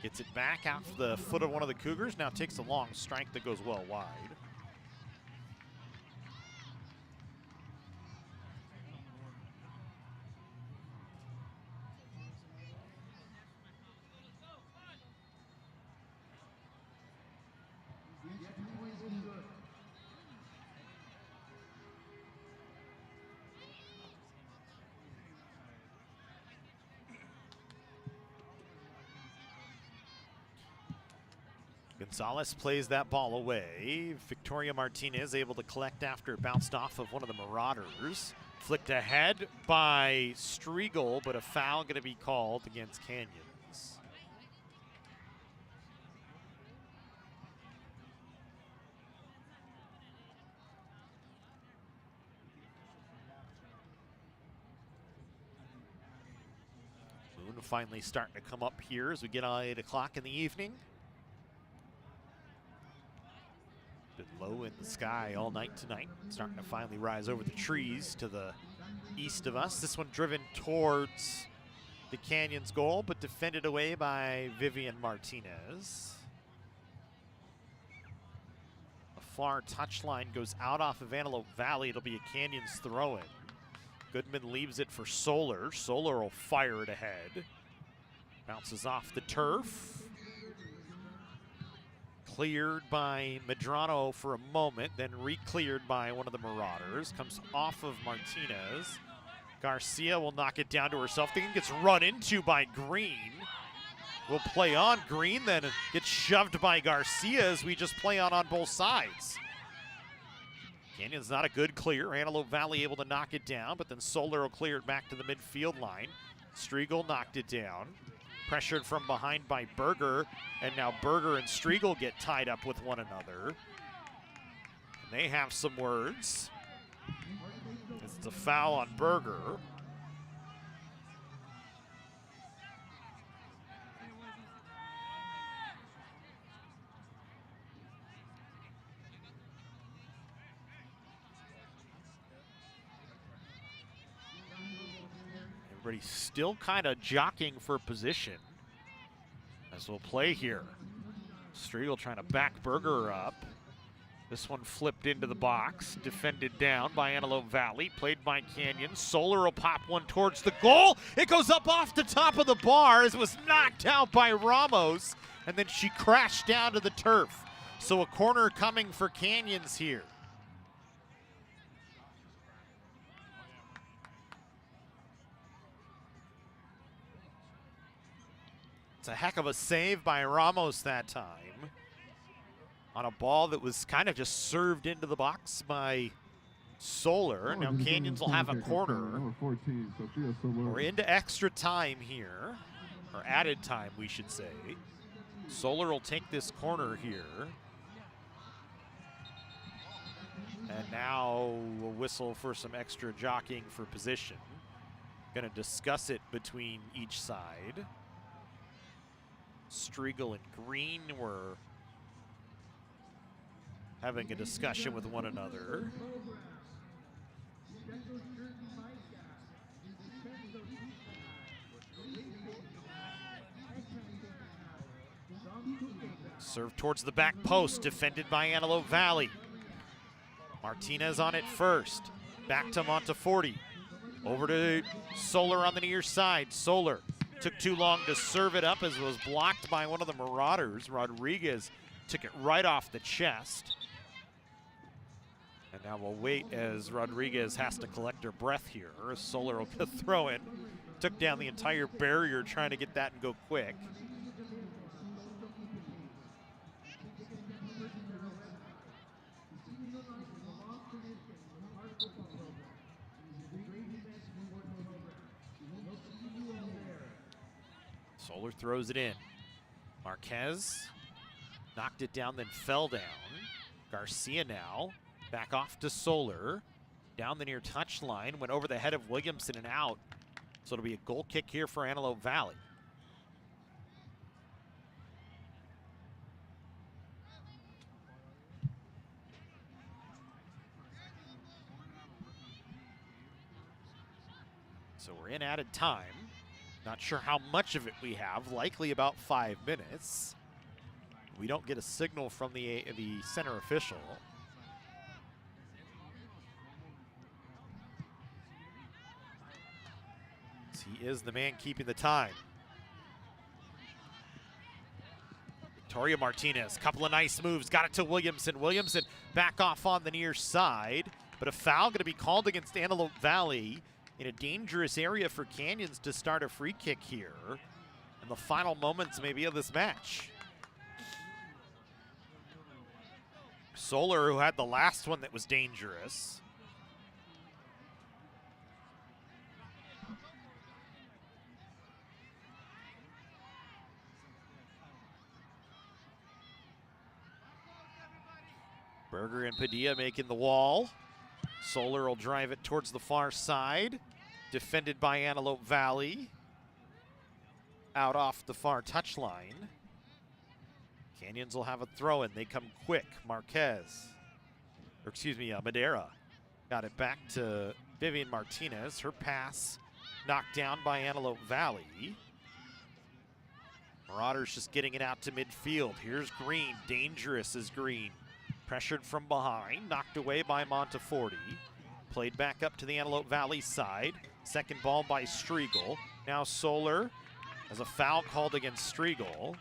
S1: gets it back out to the foot of one of the Cougars. Now takes a long strike that goes well wide. Gonzalez plays that ball away. Victoria Martinez able to collect after it bounced off of one of the Marauders. Flicked ahead by Striegel, but a foul going to be called against Canyons. finally starting to come up here as we get on 8 o'clock in the evening. Been low in the sky all night tonight. Starting to finally rise over the trees to the east of us. This one driven towards the Canyons goal, but defended away by Vivian Martinez. The far touchline goes out off of Antelope Valley. It'll be a Canyons throw-in. Goodman leaves it for Solar. Solar will fire it ahead. Bounces off the turf. Cleared by Medrano for a moment, then re-cleared by one of the Marauders. Comes off of Martinez. Garcia will knock it down to herself. Then gets run into by Green. Will play on Green, then gets shoved by Garcia as we just play on both sides. Canyon's not a good clear. Antelope Valley able to knock it down, but then Solar will clear it back to the midfield line. Striegel knocked it down. Pressured from behind by Berger, and now Berger and Striegel get tied up with one another. And they have some words. It's a foul on Berger. Everybody's still kind of jockeying for position as we'll play here. Striegel trying to back Berger up. This one flipped into the box, defended down by Antelope Valley, played by Canyon. Solar will pop one towards the goal. It goes up off the top of the bar as it was knocked out by Ramos, and then she crashed down to the turf. So a corner coming for Canyons here. It's a heck of a save by Ramos that time on a ball that was kind of just served into the box by Solar. Now Canyons will have a corner. We're into extra time here, or added time, we should say. Solar will take this corner here. And now we'll whistle for some extra jockeying for position. Going to discuss it between each side. Striegel and Green were having a discussion with one another. Serve towards the back post, defended by Antelope Valley. Martinez on it first. Back to Monteforti. Over to Solar on the near side. Solar took too long to serve it up as it was blocked by one of the Marauders. Rodriguez took it right off the chest. And now we'll wait as Rodriguez has to collect her breath here. Solar will throw it. Took down the entire barrier trying to get that and go quick. Solar throws it in. Marquez knocked it down, then fell down. Garcia now back off to Solar. Down the near touchline, went over the head of Williamson and out. So it'll be a goal kick here for Antelope Valley. So we're in added time. Not sure how much of it we have, likely about 5 minutes. We don't get a signal from the center official. He is the man keeping the time. Victoria Martinez, couple of nice moves, got it to Williamson. Williamson back off on the near side, but a foul going to be called against Antelope Valley in a dangerous area for Canyons to start a free kick here in the final moments maybe of this match. Solar, who had the last one that was dangerous. Berger and Padilla making the wall. Solar will drive it towards the far side. Defended by Antelope Valley. out off the far touchline. Canyons will have a throw in. They come quick. Madera got it back to Vivian Martinez. Her pass knocked down by Antelope Valley. Marauders just getting it out to midfield. Here's Green. Dangerous is Green. Pressured from behind. Knocked away by Monteforti. Played back up to the Antelope Valley side. Second ball by Striegel. Now Solar has a foul called against Striegel.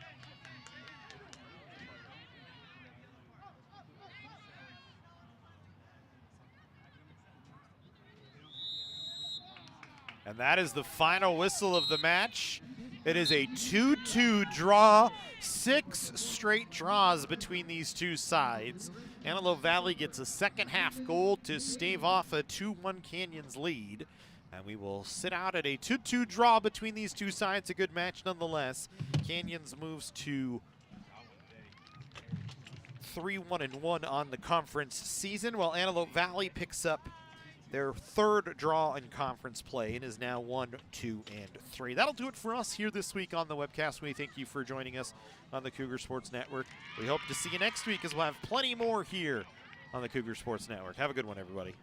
S1: And that is the final whistle of the match. It is a 2-2 draw, 6 straight draws between these two sides. Antelope Valley gets a second half goal to stave off a 2-1 Canyons lead. And we will sit out at a 2-2 draw between these two sides. A good match nonetheless. Canyons moves to 3-1-1 on the conference season, while Antelope Valley picks up their third draw in conference play and is now 1-2-3. That'll do it for us here this week on the webcast. We thank you for joining us on the Cougar Sports Network. We hope to see you next week as we'll have plenty more here on the Cougar Sports Network. Have a good one, everybody.